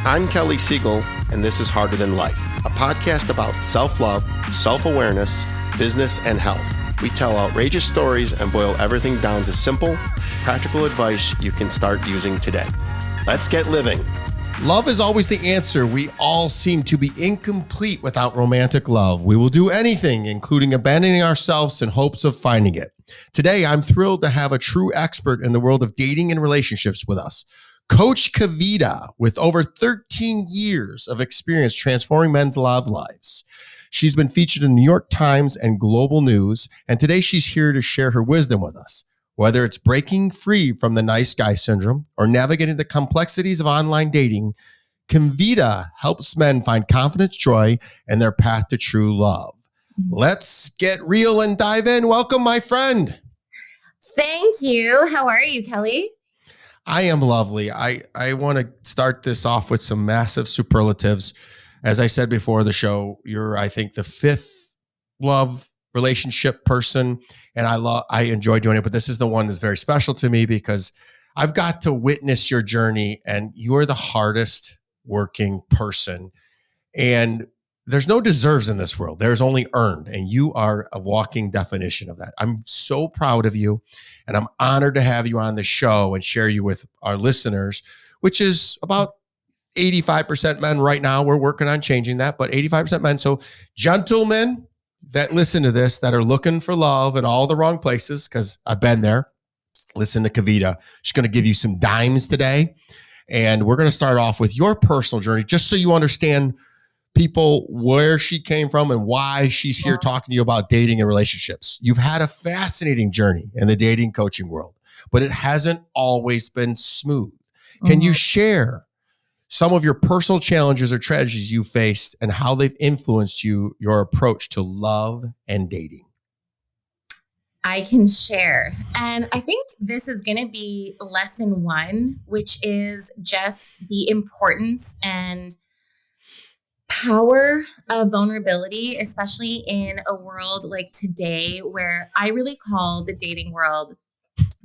I'm Kelly Siegel, and this is Harder Than Life, a podcast about self-love, self-awareness, business, and health. We tell outrageous stories and boil everything down to simple, practical advice you can start using today. Let's get living. Love is always the answer. We all seem to be incomplete without romantic love. We will do anything, including abandoning ourselves in hopes of finding it. Today, I'm thrilled to have a true expert in the world of dating and relationships with us. Coach Kavita, with over 13 years of experience transforming men's love lives. She's been featured in the New York Times and Global News, and today she's here to share her wisdom with us. Whether it's breaking free from the nice guy syndrome or navigating the complexities of online dating, Kavita helps men find confidence, joy, and their path to true love. Let's get real and dive in. Welcome, my friend. Thank you. How are you, Kelly? I am lovely. I want to start this off with some massive superlatives. As I said before the show, you're, I think, the fifth love relationship person, and I enjoy doing it, but this is the one that's very special to me because I've got to witness your journey, and you're the hardest working person. And there's no deserves in this world. There's only earned, and you are a walking definition of that. I'm so proud of you, and I'm honored to have you on the show and share you with our listeners, which is about 85% men right now. We're working on changing that, but 85% men. So gentlemen that listen to this, that are looking for love in all the wrong places, because I've been there, listen to Kavita. She's going to give you some dimes today. And we're going to start off with your personal journey, just so you understand people where she came from and why she's here talking to you about dating and relationships. You've had a fascinating journey in the dating coaching world, but it hasn't always been smooth. Can you share some of your personal challenges or tragedies you faced and how they've influenced your approach to love and dating? I can share. And I think this is going to be lesson one, which is just the importance and power of vulnerability, especially in a world like today, where I really call the dating world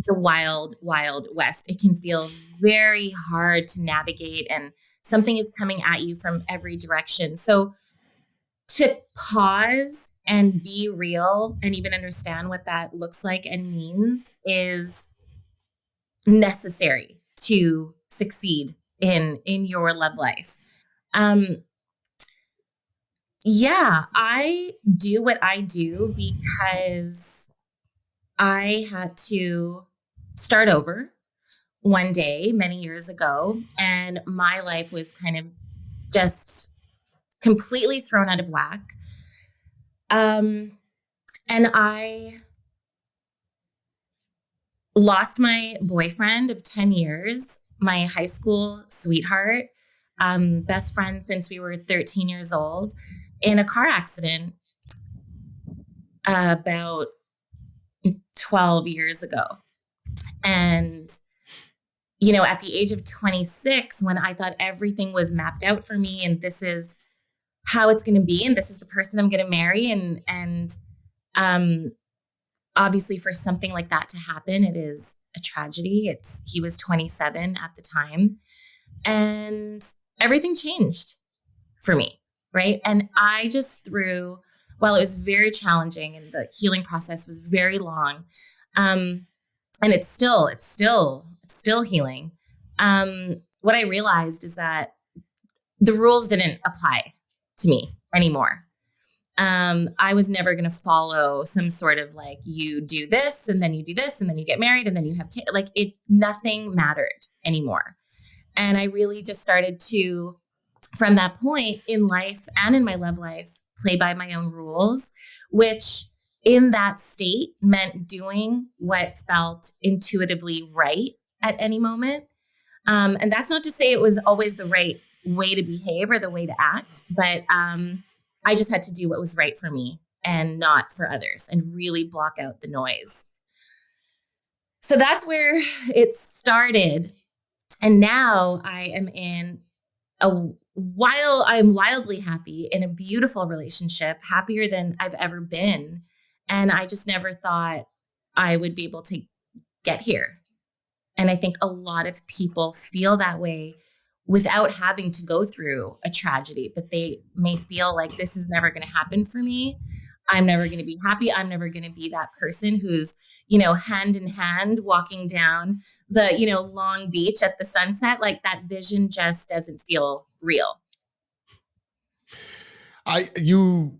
the wild, wild west. It can feel very hard to navigate, and something is coming at you from every direction. So to pause and be real and even understand what that looks like and means is necessary to succeed in your love life. I do what I do because I had to start over one day many years ago, and my life was kind of just completely thrown out of whack. And I lost my boyfriend of 10 years, my high school sweetheart, best friend since we were 13 years old, in a car accident about 12 years ago. And, at the age of 26, when I thought everything was mapped out for me and this is how it's going to be, and this is the person I'm going to marry. And obviously for something like that to happen, it is a tragedy. He was 27 at the time, and everything changed for me. Right. And I just while it was very challenging and the healing process was very long, and it's still healing. What I realized is that the rules didn't apply to me anymore. I was never going to follow some sort of like, you do this and then you do this and then you get married and then you have kids. Like nothing mattered anymore. And I really just started to, from that point in life and in my love life, play by my own rules, which in that state meant doing what felt intuitively right at any moment. And that's not to say it was always the right way to behave or the way to act, but I just had to do what was right for me and not for others, and really block out the noise. So that's where it started. And now I am I'm wildly happy in a beautiful relationship, happier than I've ever been. And I just never thought I would be able to get here. And I think a lot of people feel that way without having to go through a tragedy, but they may feel like this is never going to happen for me. I'm never going to be happy. I'm never going to be that person who's, hand in hand walking down the, Long Beach at the sunset. Like that vision just doesn't feel real. You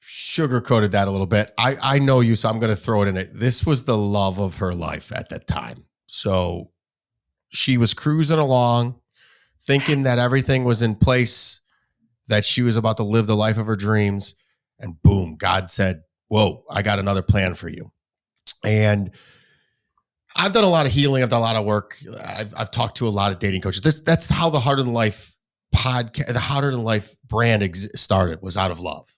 sugarcoated that a little bit. I know you, so I'm going to throw it in it. This was the love of her life at that time. So she was cruising along, thinking that everything was in place, that she was about to live the life of her dreams. And boom, God said, whoa, I got another plan for you. And I've done a lot of healing. I've done a lot of work. I've talked to a lot of dating coaches. That's how the Harder Than Life podcast, the Harder Than Life brand started, was out of love.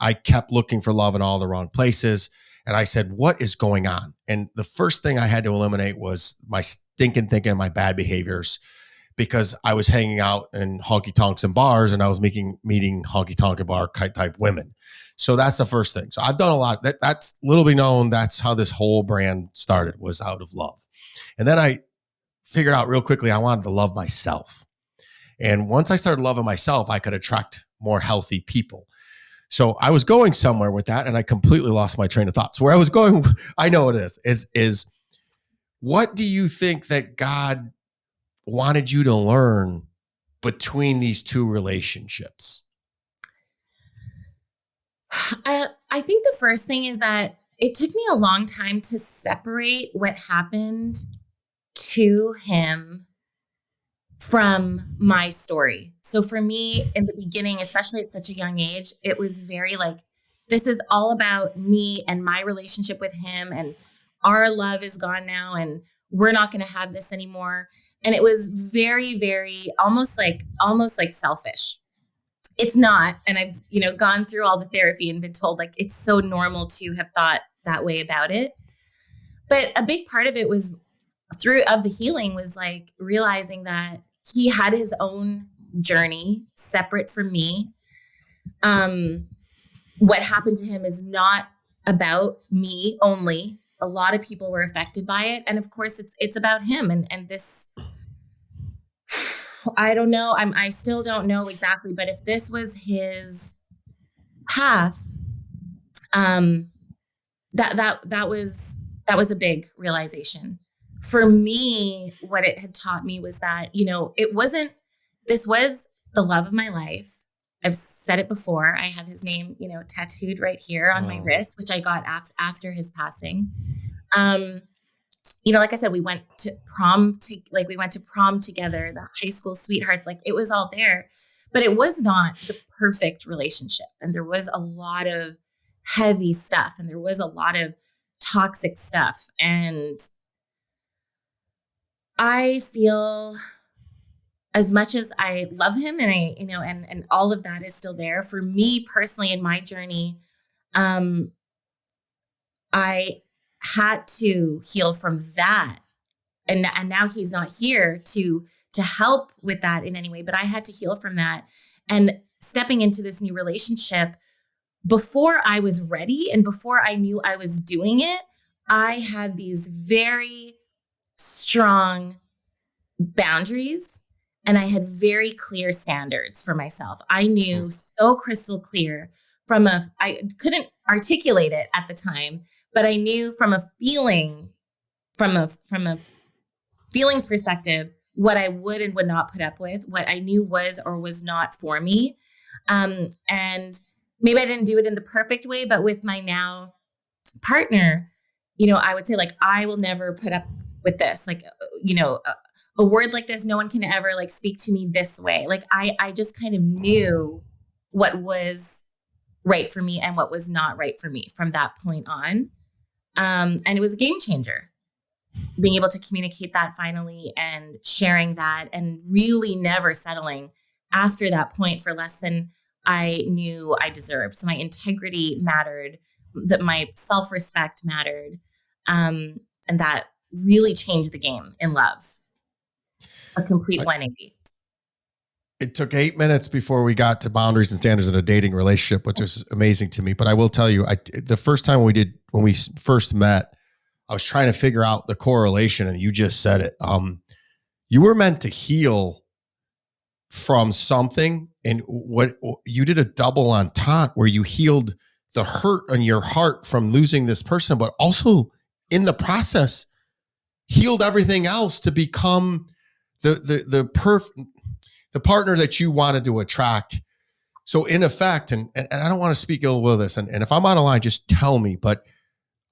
I kept looking for love in all the wrong places. And I said, what is going on? And the first thing I had to eliminate was my stinking thinking, my bad behaviors, because I was hanging out in honky tonks and bars and I was meeting honky tonk and bar type women. So that's the first thing. So I've done a lot. That's little be known. That's how this whole brand started, was out of love. And then I figured out real quickly, I wanted to love myself. And once I started loving myself, I could attract more healthy people. So I was going somewhere with that and I completely lost my train of thought. So where I was going, I know it is what do you think that God wanted you to learn between these two relationships? I think the first thing is that it took me a long time to separate what happened to him from my story. So for me in the beginning, especially at such a young age, it was very like, this is all about me and my relationship with him, and our love is gone now and we're not going to have this anymore. And it was very, very almost like selfish. It's not. And I've, gone through all the therapy and been told like, it's so normal to have thought that way about it. But a big part of it was of the healing was like realizing that he had his own journey separate from me. What happened to him is not about me only. A lot of people were affected by it. And of course it's about him and this, I don't know. I still don't know exactly, but if this was his path, that was a big realization for me. What it had taught me was that, this was the love of my life. I've said it before. I have his name, tattooed right here on my wrist, which I got after his passing. Like I said, we went to prom together, the high school sweethearts, like it was all there, but it was not the perfect relationship. And there was a lot of heavy stuff and there was a lot of toxic stuff. And I feel as much as I love him and and all of that is still there for me personally in my journey, I had to heal from that. And now he's not here to help with that in any way, but I had to heal from that. And stepping into this new relationship, before I was ready and before I knew I was doing it, I had these very strong boundaries and I had very clear standards for myself. I knew so crystal clear I couldn't articulate it at the time, but I knew from a feelings perspective, what I would and would not put up with, what I knew was or was not for me. And maybe I didn't do it in the perfect way, but with my now partner, I would say like, I will never put up with this. Like, a word like this, no one can ever like speak to me this way. Like I just kind of knew what was right for me and what was not right for me from that point on. And it was a game changer, being able to communicate that finally and sharing that and really never settling after that point for less than I knew I deserved. So my integrity mattered, that my self-respect mattered. And that really changed the game in love. A complete 180. It took 8 minutes before we got to boundaries and standards in a dating relationship, which was amazing to me. But I will tell you, the first time when we first met, I was trying to figure out the correlation, and you just said it. you were meant to heal from something, and what you did a double entente where you healed the hurt on your heart from losing this person, but also in the process healed everything else to become the partner that you wanted to attract. So in effect, and I don't want to speak ill will of this, and if I'm out of line, just tell me, but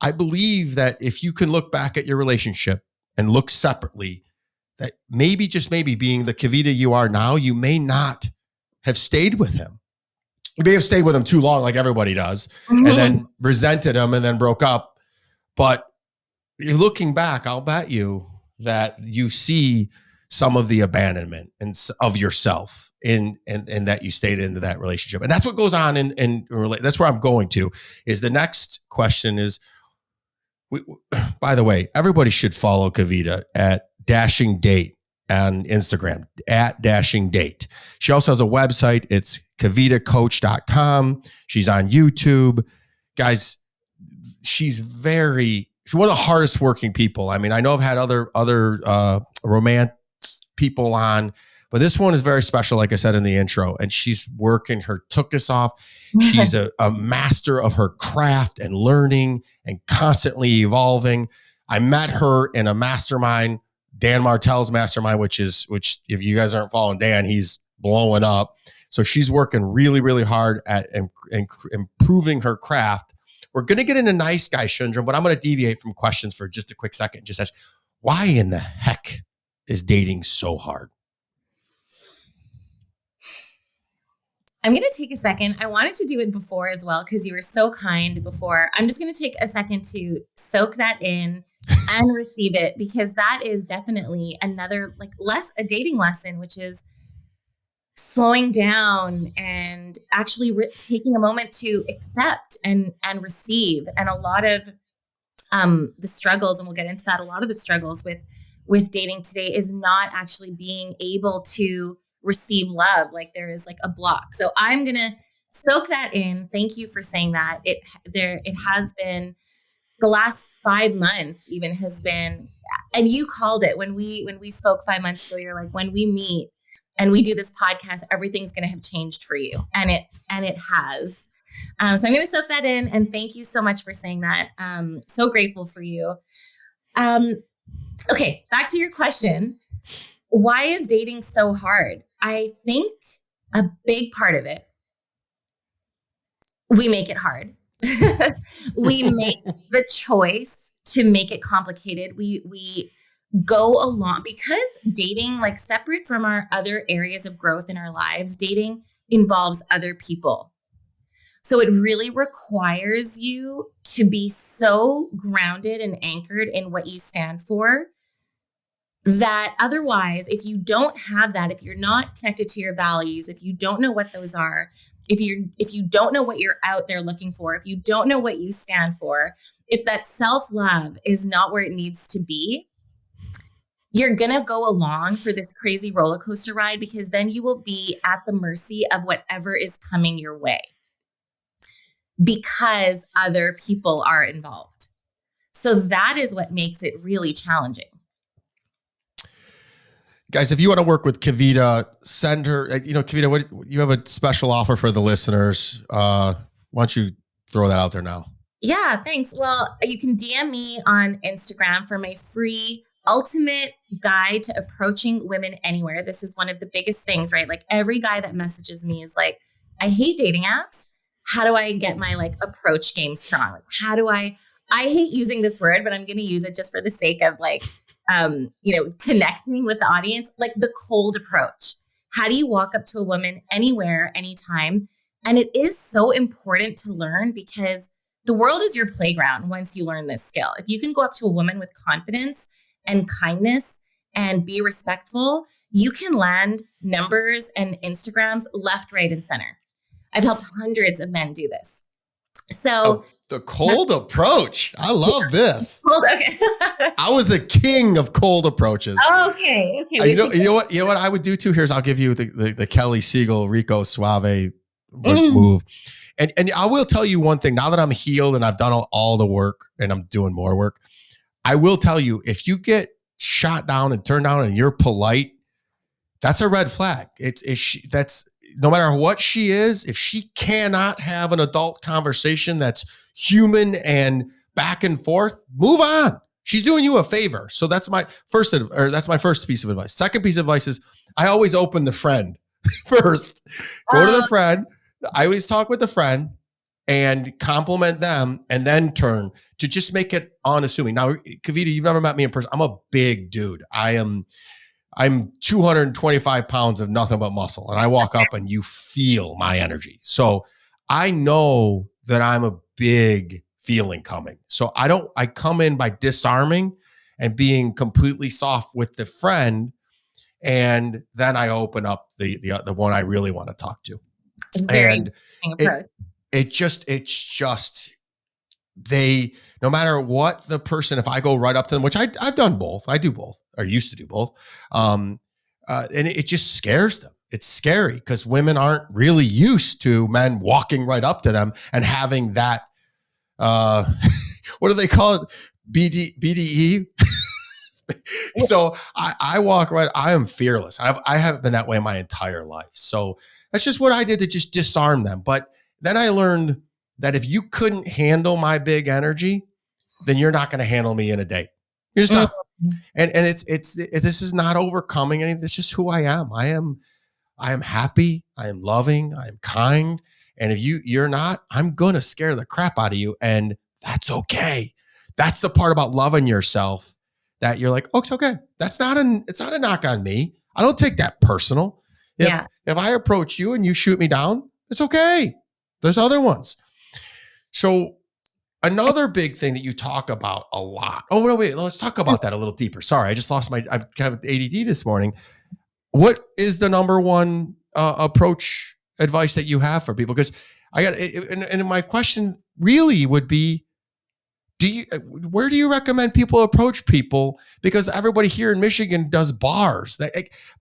I believe that if you can look back at your relationship and look separately, that maybe, just maybe, being the Kavita you are now, you may not have stayed with him. You may have stayed with him too long, like everybody does, and then resented him and then broke up. But looking back, I'll bet you that you see some of the abandonment and of yourself in that you stayed into that relationship. And that's what goes on in that's where I'm going to, is the next question is, by the way, everybody should follow Kavita at Dashing Date on Instagram, at Dashing Date. She also has a website. It's kavitacoach.com. She's on YouTube. Guys, she's one of the hardest working people. I mean, I know I've had other romance people on, but this one is very special, like I said in the intro, and she's working her tuchus off. She's a master of her craft and learning and constantly evolving. I met her in a mastermind, Dan Martell's mastermind, which if you guys aren't following Dan, he's blowing up. So she's working really, really hard at improving her craft. We're going to get into nice guy syndrome, but I'm going to deviate from questions for just a quick second. Just ask, why in the heck is dating so hard? I'm going to take a second. I wanted to do it before as well, because you were so kind before. I'm just going to take a second to soak that in and receive it, because that is definitely another a dating lesson, which is slowing down and actually taking a moment to accept and receive. And a lot of the struggles, and we'll get into that, a lot of the struggles with dating today is not actually being able to receive love. Like there is a block. So I'm going to soak that in. Thank you for saying that. It has been, the last 5 months even has been, and you called it when we spoke 5 months ago. You're like, when we meet and we do this podcast, everything's going to have changed for you. And it has. So I'm going to soak that in, and thank you so much for saying that. So grateful for you. Okay, back to your question. Why is dating so hard? I think a big part of it, we make it hard. We make the choice to make it complicated. We go along, because dating, separate from our other areas of growth in our lives, dating involves other people. So it really requires you to be so grounded and anchored in what you stand for, that otherwise, if you don't have that, if you're not connected to your values, if you don't know what those are, if you don't know what you're out there looking for, if you don't know what you stand for, if that self-love is not where it needs to be, you're going to go along for this crazy roller coaster ride, because then you will be at the mercy of whatever is coming your way, because other people are involved. So that is what makes it really challenging. Guys, if you want to work with Kavita, send her, Kavita, you have a special offer for the listeners. Why don't you throw that out there now? Yeah, thanks. Well, you can DM me on Instagram for my free ultimate guide to approaching women anywhere. This is one of the biggest things, right? Every guy that messages me is like, I hate dating apps. How do I get my approach game strong? How do I hate using this word, but I'm going to use it just for the sake of connecting with the audience, the cold approach. How do you walk up to a woman anywhere, anytime? And it is so important to learn, because the world is your playground once you learn this skill. If you can go up to a woman with confidence and kindness and be respectful, you can land numbers and Instagrams left, right, and center. I've helped hundreds of men do this. So the cold approach. I love this. Okay. I was the king of cold approaches. Oh, okay. You know what I would do too? I'll give you the Kelly Siegel Rico Suave move. And I will tell you one thing, now that I'm healed and I've done all the work and I'm doing more work, I will tell you, if you get shot down and turned down and you're polite, that's a red flag. That's no matter what she is, if she cannot have an adult conversation that's human and back and forth, move on. She's doing you a favor. So that's my first piece of advice. Second piece of advice is I always open the friend first. Go to the friend. I always talk with the friend and compliment them and then turn to just make it unassuming. Now, Kavita, you've never met me in person. I'm a big dude. I'm 225 pounds of nothing but muscle. And I walk up and you feel my energy. So I know that I'm a big feeling coming. So I come in by disarming and being completely soft with the friend. And then I open up the one I really want to talk to. It's very and approach. it's just no matter what the person, if I go right up to them, which I've done both, I do both, or used to do both. And it just scares them. It's scary because women aren't really used to men walking right up to them and having that, what do they call it? BDE. So I walk right. I am fearless. I haven't been that way my entire life. So that's just what I did to just disarm them. But then I learned that if you couldn't handle my big energy, then you're not going to handle me in a date. You're just not. And this is not overcoming anything. It's just who I am. I am happy. I am loving. I am kind. And if you're not, I'm going to scare the crap out of you. And that's okay. That's the part about loving yourself that you're like, oh, it's okay. It's not a knock on me. I don't take that personal. If I approach you and you shoot me down, it's okay. There's other ones. So another big thing that you talk about a lot. Oh, no, wait, let's talk about that a little deeper. Sorry, I just lost I have ADD this morning. What is the number one approach advice that you have for people? Because and my question really would be, where do you recommend people approach people? Because everybody here in Michigan does bars.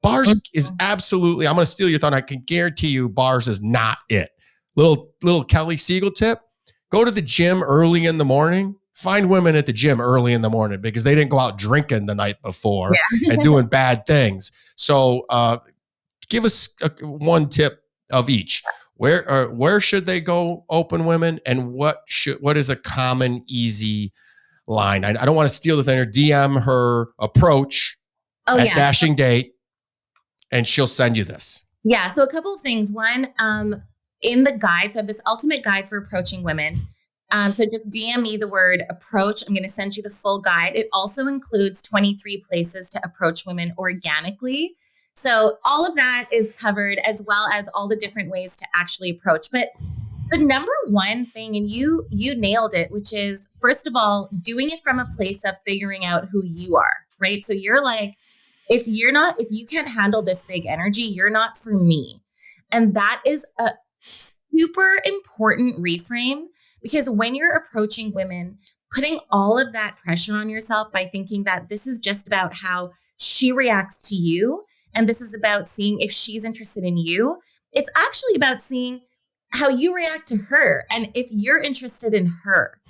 Bars is absolutely, I'm going to steal your thought. I can guarantee you bars is not it. Little Kelly Siegel tip. Go to the gym early in the morning. Find women at the gym early in the morning because they didn't go out drinking the night before and doing bad things. So give us one tip of each. Where should they go, open women, and what is a common, easy line? I don't want to steal the thing or DM her approach at Dashing Date, and she'll send you this. Yeah. So a couple of things. One, in the guide, so I have this ultimate guide for approaching women. So just DM me the word approach. I'm going to send you the full guide. It also includes 23 places to approach women organically. So all of that is covered, as well as all the different ways to actually approach. But the number one thing, and you nailed it, which is, first of all, doing it from a place of figuring out who you are, right? So you're like, if you can't handle this big energy, you're not for me. And that is a super important reframe, because when you're approaching women, putting all of that pressure on yourself by thinking that this is just about how she reacts to you, and this is about seeing if she's interested in you, it's actually about seeing how you react to her and if you're interested in her,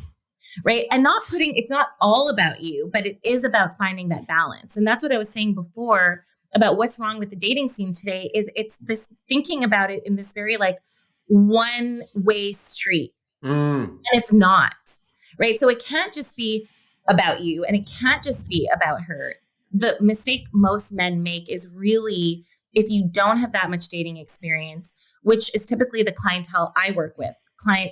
right? And it's not all about you, but it is about finding that balance. And that's what I was saying before about what's wrong with the dating scene today, is it's this thinking about it in this very like one-way street. And it's not, right? So it can't just be about you and it can't just be about her. The mistake most men make is really, if you don't have that much dating experience, which is typically the clientele I work with,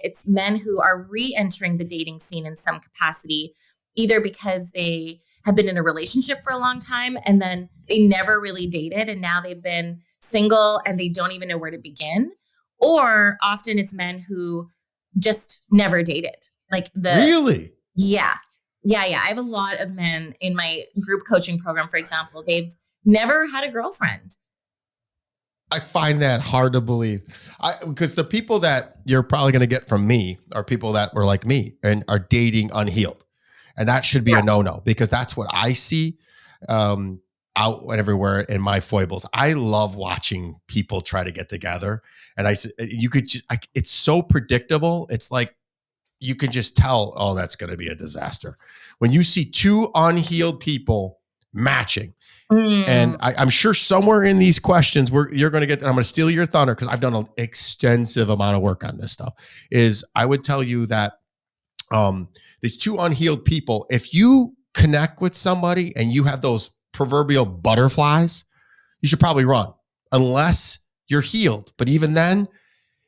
it's men who are re-entering the dating scene in some capacity, either because they have been in a relationship for a long time and then they never really dated and now they've been single and they don't even know where to begin. Or often it's men who just never dated. Really? Yeah. I have a lot of men in my group coaching program, for example. They've never had a girlfriend. I find that hard to believe. Because the people that you're probably going to get from me are people that were like me and are dating unhealed. And that should be a no-no, because that's what I see out and everywhere in my foibles. I love watching people try to get together. And it's so predictable. It's like, you can just tell, oh, that's going to be a disaster. When you see two unhealed people matching. Mm. And I'm sure somewhere in these questions you're going to get, and I'm going to steal your thunder because I've done an extensive amount of work on this stuff, is I would tell you that these two unhealed people, if you connect with somebody and you have those proverbial butterflies, you should probably run unless you're healed. But even then,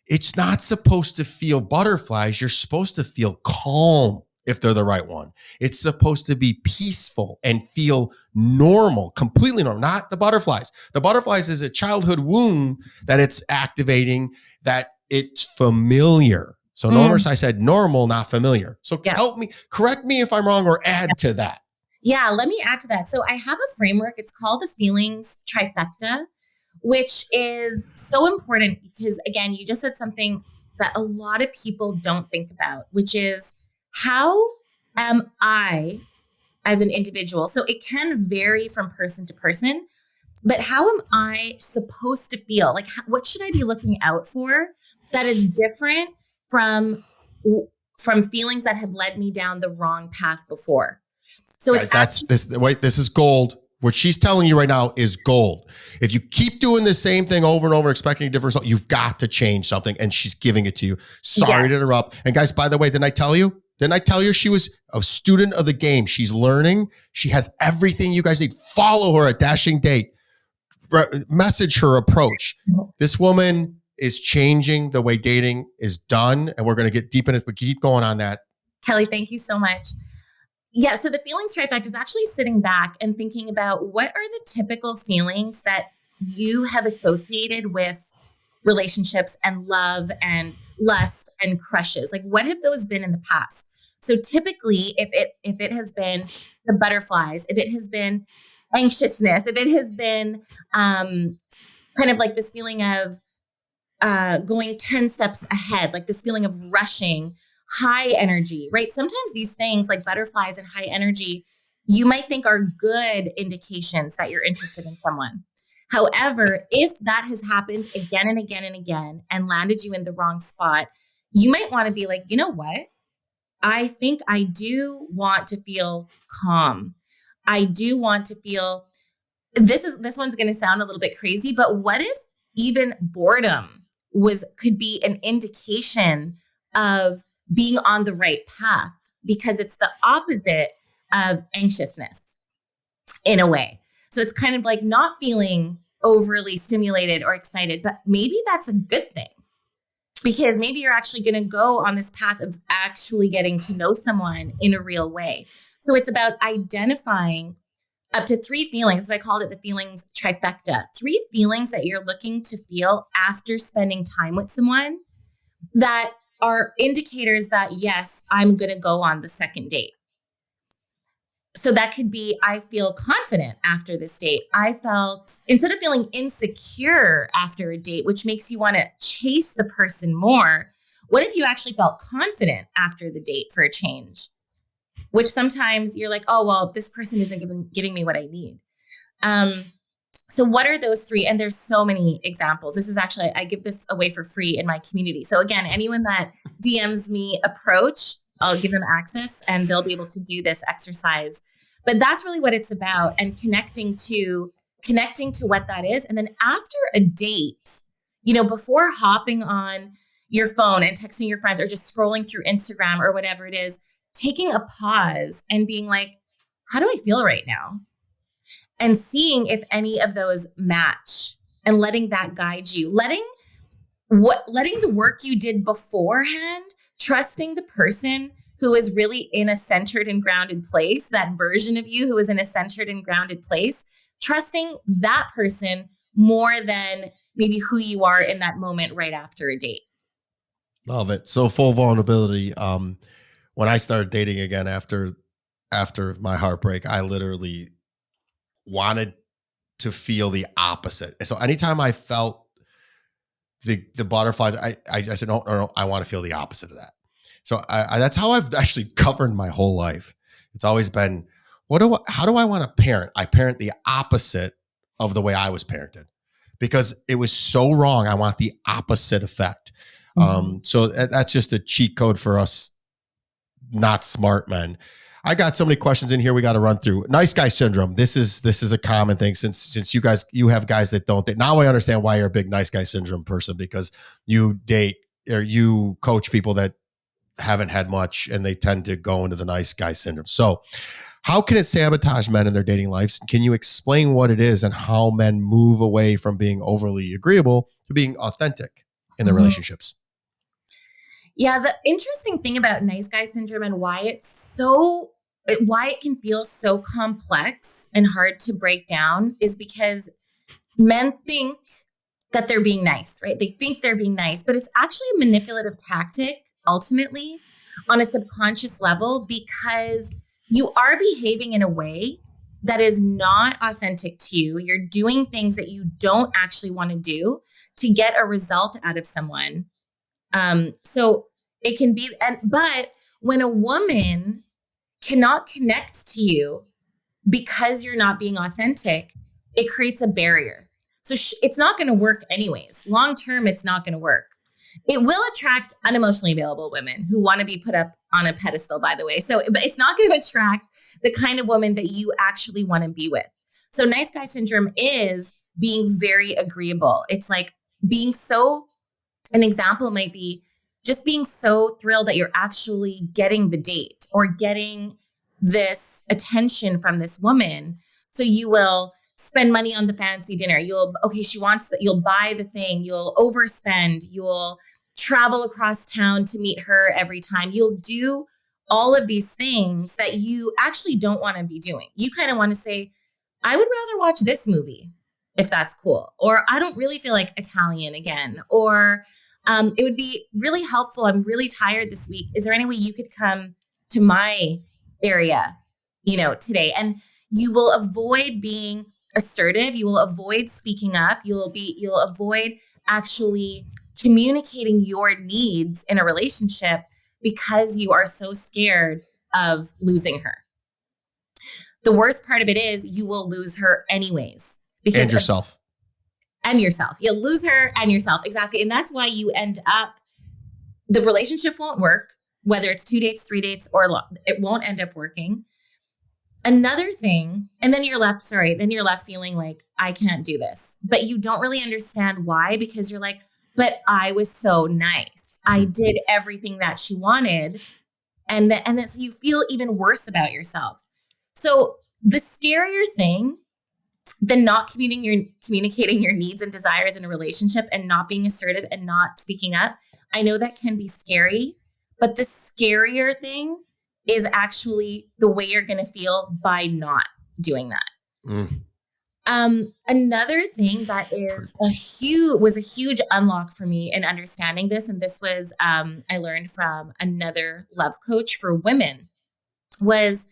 it's not supposed to feel butterflies. You're supposed to feel calm if they're the right one. It's supposed to be peaceful and feel normal, completely normal, not the butterflies. The butterflies is a childhood wound that it's activating, that it's familiar. So notice I said normal, not familiar. So help me, correct me if I'm wrong, or add to that. Yeah, let me add to that. So I have a framework. It's called the feelings trifecta, which is so important because, again, you just said something that a lot of people don't think about, which is, how am I as an individual? So it can vary from person to person, but how am I supposed to feel? Like, what should I be looking out for that is different from feelings that have led me down the wrong path before? So guys, this is gold. What she's telling you right now is gold. If you keep doing the same thing over and over, expecting a different result, you've got to change something, and she's giving it to you. Sorry to interrupt. And guys, by the way, didn't I tell you she was a student of the game? She's learning. She has everything you guys need. Follow her at Dashing Date. Message her approach. This woman is changing the way dating is done, and we're going to get deep in it, but keep going on that. Kelly, thank you so much. Yeah, so the feelings trifecta is actually sitting back and thinking about, what are the typical feelings that you have associated with relationships and love and lust and crushes? Like, what have those been in the past? So typically, if it has been the butterflies, if it has been anxiousness, if it has been kind of like this feeling of going 10 steps ahead, like this feeling of rushing, high energy, right? Sometimes these things like butterflies and high energy, you might think are good indications that you're interested in someone. However, if that has happened again and again and again and landed you in the wrong spot, you might want to be like, you know what? I think I do want to feel calm. I do want to feel, this one's going to sound a little bit crazy, but what if even boredom could be an indication of being on the right path, because it's the opposite of anxiousness in a way. So it's kind of like not feeling overly stimulated or excited, but maybe that's a good thing, because maybe you're actually going to go on this path of actually getting to know someone in a real way. So it's about identifying up to 3 feelings. So I called it the feelings trifecta. 3 feelings that you're looking to feel after spending time with someone that are indicators that, yes, I'm going to go on the second date. So that could be, I feel confident after this date. Instead of feeling insecure after a date, which makes you want to chase the person more, what if you actually felt confident after the date for a change? Which sometimes you're like, oh, well, this person isn't giving me what I need. So what are those 3? And there's so many examples. This is actually, I give this away for free in my community. So again, anyone that DMs me approach, I'll give them access and they'll be able to do this exercise. But that's really what it's about, and connecting to what that is. And then after a date, before hopping on your phone and texting your friends or just scrolling through Instagram or whatever it is, taking a pause and being like, how do I feel right now? And seeing if any of those match and letting that guide you, letting the work you did beforehand, trusting the person who is really in a centered and grounded place, that version of you who is in a centered and grounded place, trusting that person more than maybe who you are in that moment right after a date. Love it. So full vulnerability. When I started dating again after my heartbreak, I literally wanted to feel the opposite. And so anytime I felt the butterflies, I said, no, I want to feel the opposite of that. So that's how I've actually governed my whole life. It's always been, how do I want to parent? I parent the opposite of the way I was parented, because it was so wrong. I want the opposite effect. So that's just a cheat code for us not smart men. I got so many questions in here we got to run through. Nice guy syndrome. This is a common thing since you have guys that don't date. Now I understand why you're a big nice guy syndrome person, because you date or you coach people that haven't had much and they tend to go into the nice guy syndrome. So how can it sabotage men in their dating lives? Can you explain what it is and how men move away from being overly agreeable to being authentic in their relationships? Yeah, the interesting thing about nice guy syndrome and why it can feel so complex and hard to break down is because men think that they're being nice, right? They think they're being nice, but it's actually a manipulative tactic ultimately on a subconscious level, because you are behaving in a way that is not authentic to you. You're doing things that you don't actually want to do to get a result out of someone. So it can be, but when a woman cannot connect to you because you're not being authentic, it creates a barrier. So it's not going to work anyways. Long term, it's not going to work. It will attract unemotionally available women who want to be put up on a pedestal, by the way. But it's not going to attract the kind of woman that you actually want to be with. So nice guy syndrome is being very agreeable. It's like an example might be just being so thrilled that you're actually getting the date or getting this attention from this woman. So you will spend money on the fancy dinner. She wants that. You'll buy the thing. You'll overspend. You'll travel across town to meet her every time. You'll do all of these things that you actually don't want to be doing. You kind of want to say, I would rather watch this movie if that's cool. Or I don't really feel like Italian again. Or it would be really helpful. I'm really tired this week. Is there any way you could come to my area, today? And you will avoid being assertive. You will avoid speaking up. You'll avoid actually communicating your needs in a relationship because you are so scared of losing her. The worst part of it is you will lose her anyways. And yourself. You'll lose her and yourself. Exactly. And that's why you end up, the relationship won't work, whether it's 2 dates, 3 dates, or it won't end up working. Another thing, and then you're left feeling like, I can't do this, but you don't really understand why, because you're like, but I was so nice. I did everything that she wanted. And then so you feel even worse about yourself. So the scarier thing than not communicating your needs and desires in a relationship and not being assertive and not speaking up, I know that can be scary, but the scarier thing is actually the way you're going to feel by not doing that. Another thing that was a huge unlock for me in understanding this, and this was I learned from another love coach for women, was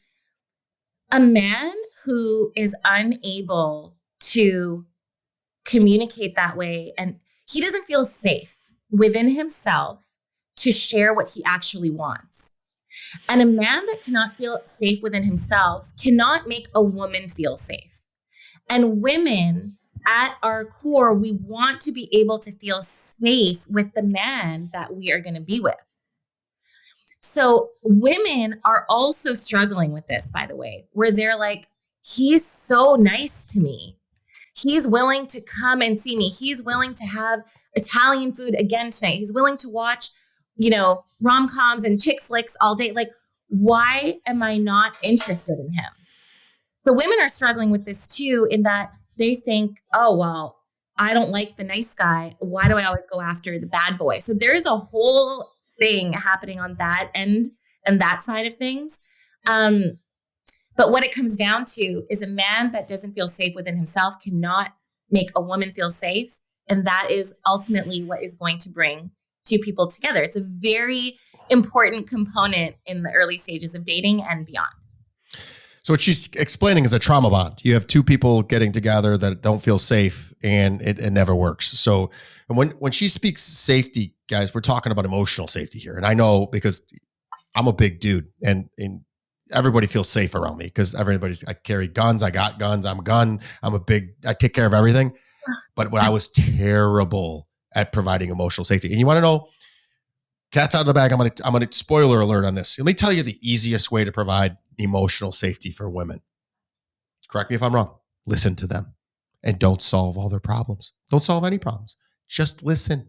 a man who is unable to communicate that way, and he doesn't feel safe within himself to share what he actually wants. And a man that cannot feel safe within himself cannot make a woman feel safe. And women, at our core, we want to be able to feel safe with the man that we are going to be with. So women are also struggling with this, by the way, where they're like, he's so nice to me. He's willing to come and see me. He's willing to have Italian food again tonight. He's willing to watch, rom-coms and chick flicks all day. Like, why am I not interested in him? So women are struggling with this too, in that they think, oh, well, I don't like the nice guy. Why do I always go after the bad boy? So there's a whole thing happening on that end and that side of things. But what it comes down to is a man that doesn't feel safe within himself cannot make a woman feel safe. And that is ultimately what is going to bring two people together. It's a very important component in the early stages of dating and beyond. So what she's explaining is a trauma bond. You have two people getting together that don't feel safe, and it never works. So when she speaks safety, guys, we're talking about emotional safety here. And I know because I'm a big dude and everybody feels safe around me because I carry guns. I got guns. I'm a gun. I take care of everything. But when I was terrible at providing emotional safety. And you want to know cat's out of the bag. I'm gonna spoiler alert on this. Let me tell you the easiest way to provide emotional safety for women. Correct me if I'm wrong. Listen to them and don't solve all their problems. Don't solve any problems. Just listen.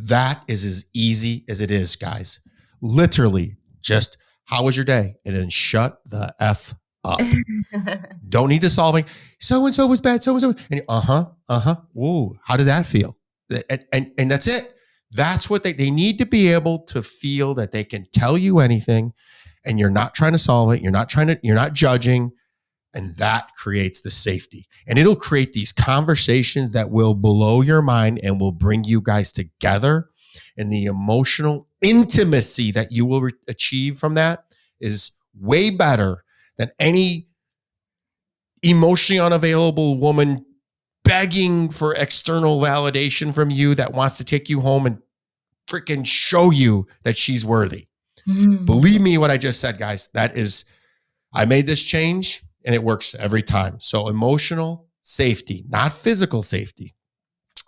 That is as easy as it is, guys. Literally, just how was your day? And then shut the F up. Don't need to solving. So-and-so was bad. So-and-so. And Whoa, how did that feel? And that's it. That's what they need to be able to feel that they can tell you anything and you're not trying to solve it. You're not judging. And that creates the safety. And it'll create these conversations that will blow your mind and will bring you guys together. And the emotional intimacy that you will achieve from that is way better than any emotionally unavailable woman begging for external validation from you that wants to take you home and freaking show you that she's worthy. Believe me what I just said, guys. I made this change and it works every time. So emotional safety, not physical safety.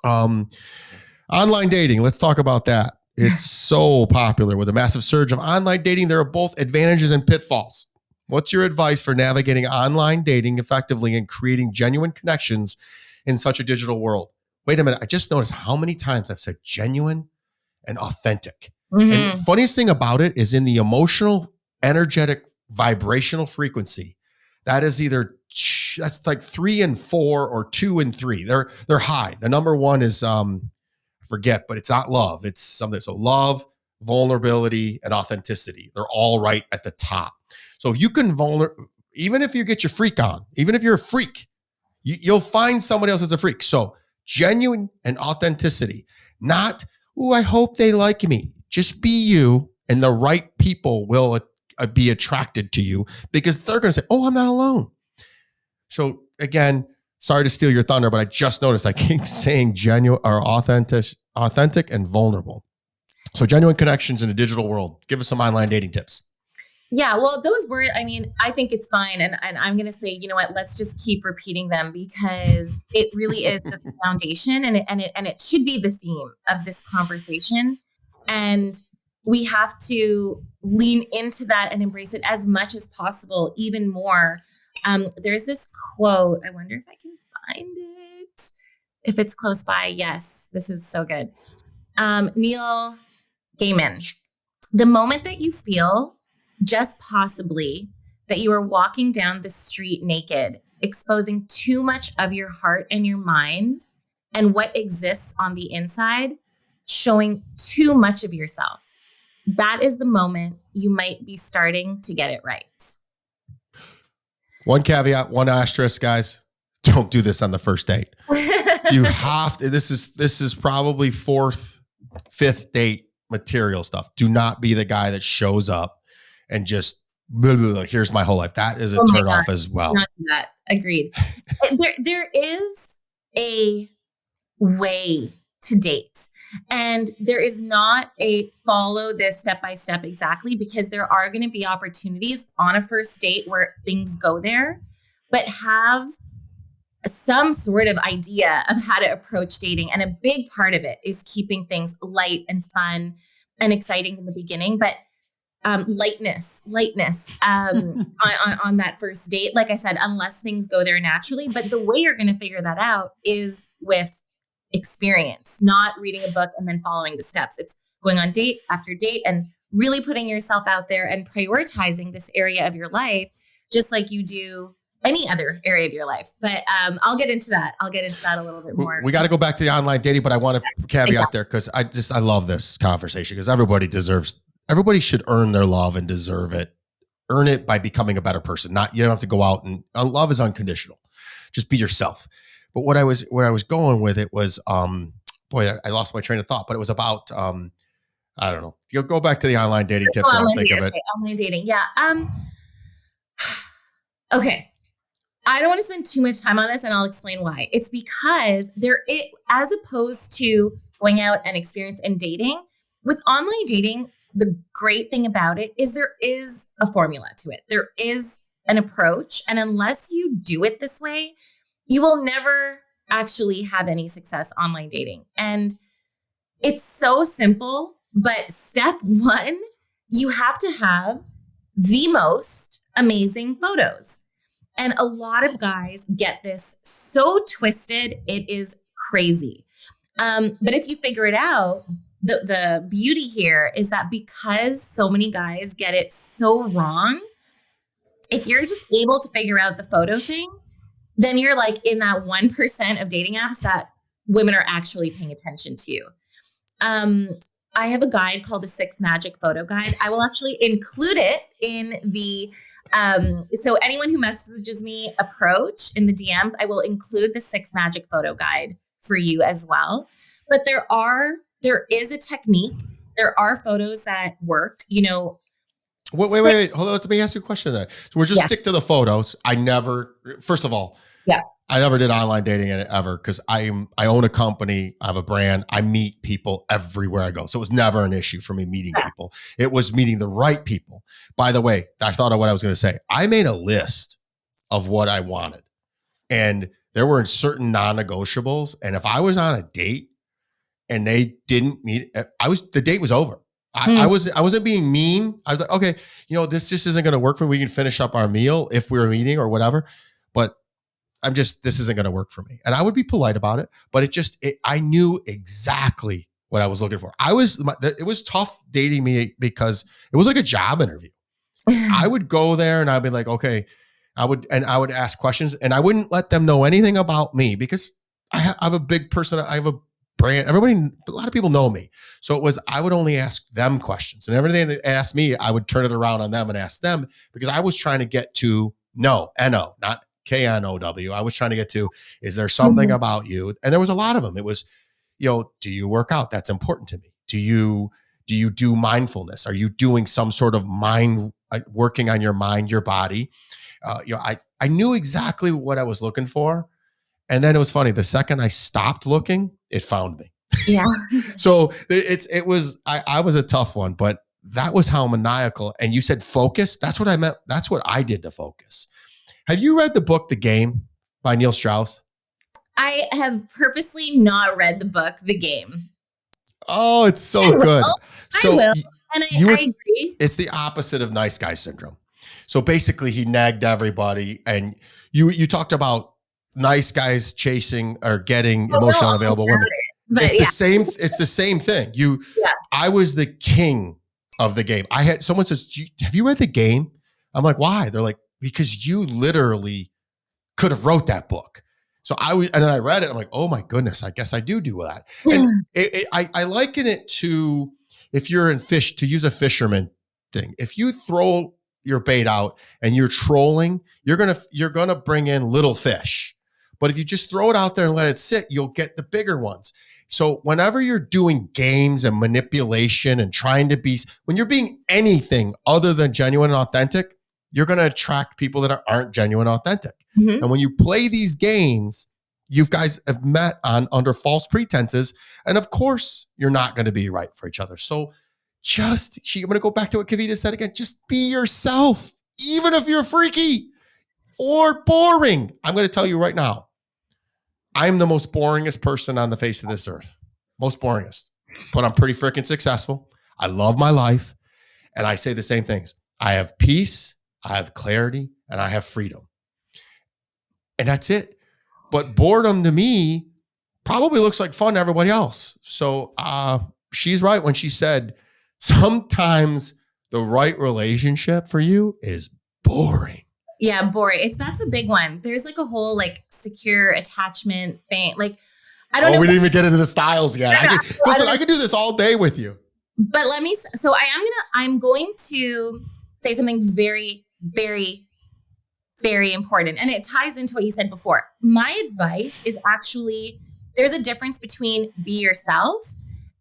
Online dating, let's talk about that. It's so popular with a massive surge of online dating. There are both advantages and pitfalls. What's your advice for navigating online dating effectively and creating genuine connections in such a digital world? Wait a minute. I just noticed how many times I've said genuine and authentic. And the funniest thing about it is in the emotional, energetic, vibrational frequency, that's like 3 and 4 or 2 and 3. They're high. The number one is, I forget, but it's not love. It's something. So love, vulnerability, and authenticity. They're all right at the top. So if you can even if you get your freak on, even if you're a freak, you'll find somebody else that's a freak. So genuine and authenticity, not, I hope they like me. Just be you, and the right people will be attracted to you because they're going to say, I'm not alone. So again, sorry to steal your thunder, but I just noticed I keep saying genuine or authentic and vulnerable. So genuine connections in the digital world. Give us some online dating tips. Yeah, well, those were, I think it's fine. And I'm going to say, you know what, let's just keep repeating them because it really is the foundation and it should be the theme of this conversation. And we have to lean into that and embrace it as much as possible, even more. There's this quote. I wonder if I can find it. If it's close by. Yes, this is so good. Neil Gaiman. The moment that you feel just possibly that you are walking down the street naked, exposing too much of your heart and your mind and what exists on the inside, showing too much of yourself. That is the moment you might be starting to get it right. One caveat, one asterisk, guys. Don't do this on the first date. You have to, this is probably 4th, 5th date material stuff. Do not be the guy that shows up and just, here's my whole life. That is a turn off as well. Not do that. Agreed. There is a way to date. And there is not a follow this step by step exactly, because there are going to be opportunities on a first date where things go there, but have some sort of idea of how to approach dating. And a big part of it is keeping things light and fun and exciting in the beginning, but lightness on that first date. Like I said, unless things go there naturally, but the way you're going to figure that out is with experience, not reading a book and then following the steps. It's going on date after date and really putting yourself out there and prioritizing this area of your life, just like you do any other area of your life. But I'll get into that. a little bit more. We got to go back to the online dating, but I want to caveat there because I love this conversation because everybody should earn their love and deserve it. Earn it by becoming a better person. You don't have to go out and love is unconditional. Just be yourself. But where I was going with it was, I lost my train of thought, but it was about, I don't know. You'll go back to the online dating tips and I'll think of it. Okay, online dating. Yeah. Okay. I don't want to spend too much time on this and I'll explain why. It's because as opposed to going out and experience and dating, with online dating, the great thing about it is there is a formula to it. There is an approach. And unless you do it this way, you will never actually have any success online dating. And it's so simple But step one, you have to have the most amazing photos. And a lot of guys get this so twisted, it is crazy. But if you figure it out, the beauty here is that because so many guys get it so wrong, if you're just able to figure out the photo thing, then you're like in that 1% of dating apps that women are actually paying attention to. I have a guide called the 6 Magic Photo Guide. I will actually include it in the, so anyone who messages me approach in the DMs, I will include the 6 Magic Photo Guide for you as well. But there is a technique. There are photos that work, you know. Wait. Hold on. Let me ask you a question then. So we'll just stick to the photos. First of all, I never did online dating ever because I own a company. I have a brand. I meet people everywhere I go. So it was never an issue for me meeting people. It was meeting the right people. By the way, I thought of what I was going to say. I made a list of what I wanted, and there were certain non-negotiables. And if I was on a date and they didn't meet, the date was over. I wasn't being mean. I was like, okay, this just isn't going to work for me. We can finish up our meal if we're meeting or whatever, but this isn't going to work for me. And I would be polite about it, but I knew exactly what I was looking for. It was tough dating me because it was like a job interview. I would go there and I'd be like, okay, I would ask questions and I wouldn't let them know anything about me because I have a big person. I have a brand. A lot of people know me. So I would only ask them questions, and everything they asked me, I would turn it around on them and ask them because I was trying to get to N-O, not K-N-O-W. I was trying to get to, is there something about you? And there was a lot of them. It was, do you work out? That's important to me. Do you do mindfulness? Are you doing some sort of working on your mind, your body? I knew exactly what I was looking for. And then it was funny. The second I stopped looking, it found me. Yeah. So I was a tough one, but that was how maniacal. And you said focus. That's what I meant. That's what I did to focus. Have you read the book, The Game by Neil Strauss? I have purposely not read the book, The Game. Oh, it's so good. I will. And I agree. It's the opposite of nice guy syndrome. So basically he nagged everybody, and you talked about nice guys chasing or getting emotionally unavailable women. It's the same thing. I was the king of The Game. Someone says, have you read The Game? I'm like, why? They're like, because you literally could have wrote that book. So and then I read it. I'm like, oh my goodness, I guess I do that. And I liken it to, if you're in fish, to use a fisherman thing. If you throw your bait out and you're trolling, you're gonna bring in little fish. But if you just throw it out there and let it sit, you'll get the bigger ones. So whenever you're doing games and manipulation and when you're being anything other than genuine and authentic, you're going to attract people that aren't genuine and authentic. Mm-hmm. And when you play these games, you guys have met under false pretenses. And of course, you're not going to be right for each other. So I'm going to go back to what Kavita said again. Just be yourself, even if you're freaky or boring. I'm going to tell you right now, I'm the most boringest person on the face of this earth. Most boringest. But I'm pretty freaking successful. I love my life. And I say the same things. I have peace, I have clarity, and I have freedom. And that's it. But boredom to me probably looks like fun to everybody else. So she's right when she said, sometimes the right relationship for you is boring. Yeah, boring. That's a big one. There's like a whole secure attachment thing. I don't know. We didn't even get into the styles yet. I could do this all day with you. But I'm going to say something very, very, very important. And it ties into what you said before. My advice is actually, there's a difference between be yourself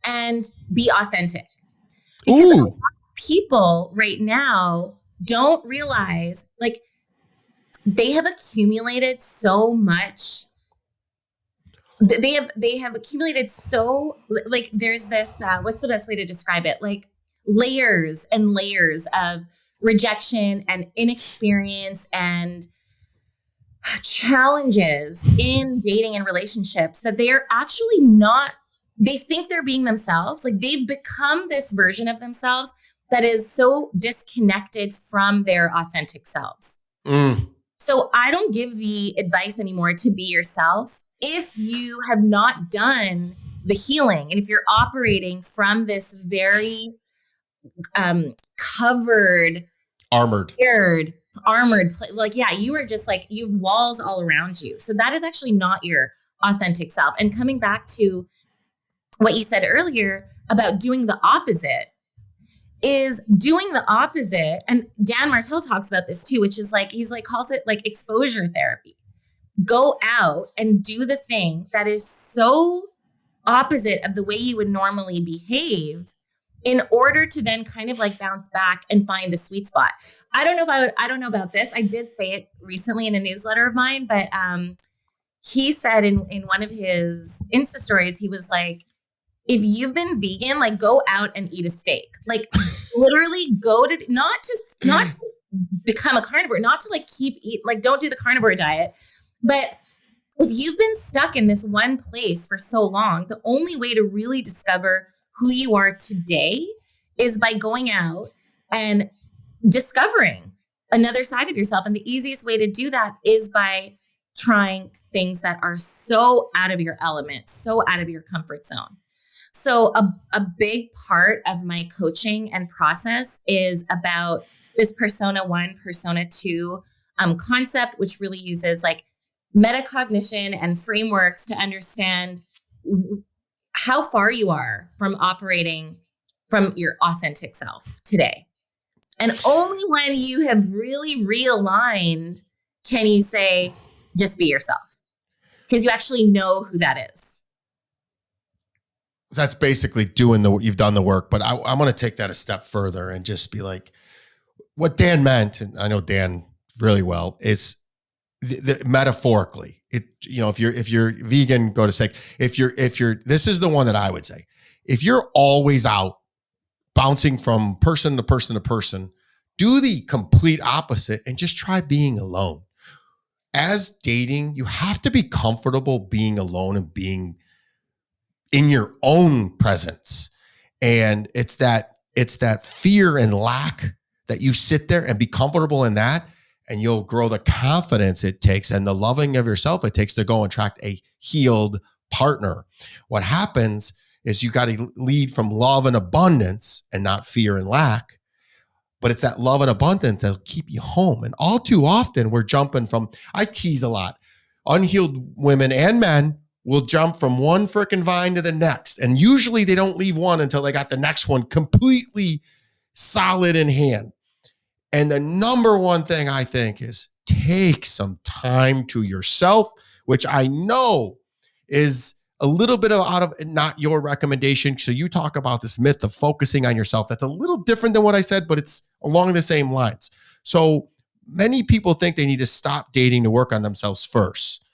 and be authentic. Because a lot of people right now don't realize, they have accumulated so much. They have accumulated so, there's this, what's the best way to describe it? Layers and layers of rejection and inexperience and challenges in dating and relationships that they are actually not they think they're being themselves. Like they've become this version of themselves that is so disconnected from their authentic selves. So I don't give the advice anymore to be yourself if you have not done the healing and if you're operating from this very covered, scared, armored, like, yeah, you are just like, you have walls all around you. So that is actually not your authentic self. And coming back to what you said earlier about doing the opposite, is doing the opposite. And Dan Martell talks about this too, which is like, he's like, calls it like exposure therapy. Go out and do the thing that is so opposite of the way you would normally behave in order to then kind of like bounce back and find the sweet spot. I don't know about this. I did say it recently in a newsletter of mine, but he said in one of his Insta stories, he was like, if you've been vegan, like go out and eat a steak, like literally go to, not to become a carnivore, not to like like don't do the carnivore diet. But if you've been stuck in this one place for so long, the only way to really discover who you are today is by going out and discovering another side of yourself. And the easiest way to do that is by trying things that are so out of your element, so out of your comfort zone. So a big part of my coaching and process is about this persona 1, persona 2 concept, which really uses like metacognition and frameworks to understand how far you are from operating from your authentic self today. And only when you have really realigned can you say, just be yourself, because you actually know who that is. That's basically you've done the work, but I want to take that a step further and just be like, what Dan meant, and I know Dan really well, is metaphorically, if you're vegan, go to steak. If you're, this is the one that I would say, if you're always out bouncing from person to person to person, do the complete opposite and just try being alone. As dating, you have to be comfortable being alone and being in your own presence. And it's that fear and lack that you sit there and be comfortable in that, and you'll grow the confidence it takes and the loving of yourself it takes to go and attract a healed partner. What happens is you got to lead from love and abundance and not fear and lack. But it's that love and abundance that'll keep you home. And all too often we're jumping from, I tease a lot, unhealed women and men will jump from one frickin' vine to the next. And usually they don't leave one until they got the next one completely solid in hand. And the number one thing I think is take some time to yourself, which I know is a little bit out of not your recommendation. So you talk about this myth of focusing on yourself. That's a little different than what I said, but it's along the same lines. So many people think they need to stop dating to work on themselves first.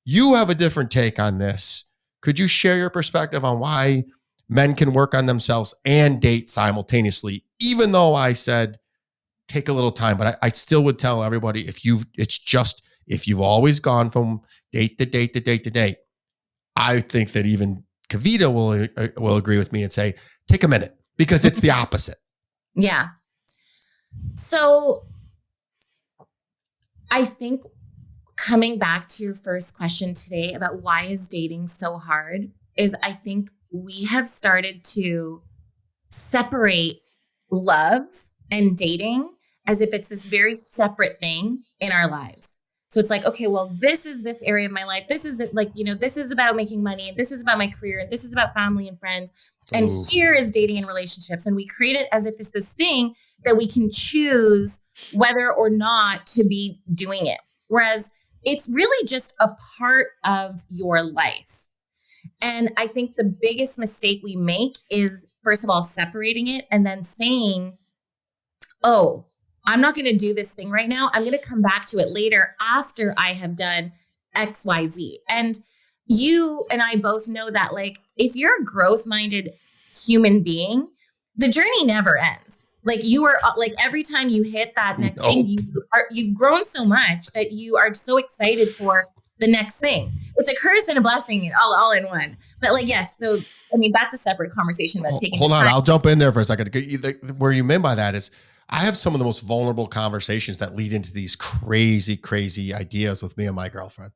You have a different take on this. Could you share your perspective on why men can work on themselves and date simultaneously? Even though I said, take a little time, but I still would tell everybody, if you've always gone from date to date to date to date, I think that even Kavita will agree with me and say, take a minute, because it's the opposite. Yeah. So I think coming back to your first question today about why is dating so hard is I think we have started to separate love and dating as if it's this very separate thing in our lives. So it's like, okay, well, this is this area of my life. This is this is about making money. And this is about my career. And this is about family and friends. And here is dating and relationships. And we create it as if it's this thing that we can choose whether or not to be doing it. Whereas it's really just a part of your life. And I think the biggest mistake we make is, first of all, separating it and then saying, oh, I'm not going to do this thing right now. I'm going to come back to it later after I have done X, Y, Z. And you and I both know that, like, if you're a growth-minded human being, the journey never ends. Like, you are, like, every time you hit that next thing, you've grown so much that you are so excited for the next thing. It's a curse and a blessing all in one. But like, yes. So, I mean, that's a separate conversation about taking Hold on. I'll jump in there for a second. Where you mean by that is I have some of the most vulnerable conversations that lead into these crazy, crazy ideas with me and my girlfriend.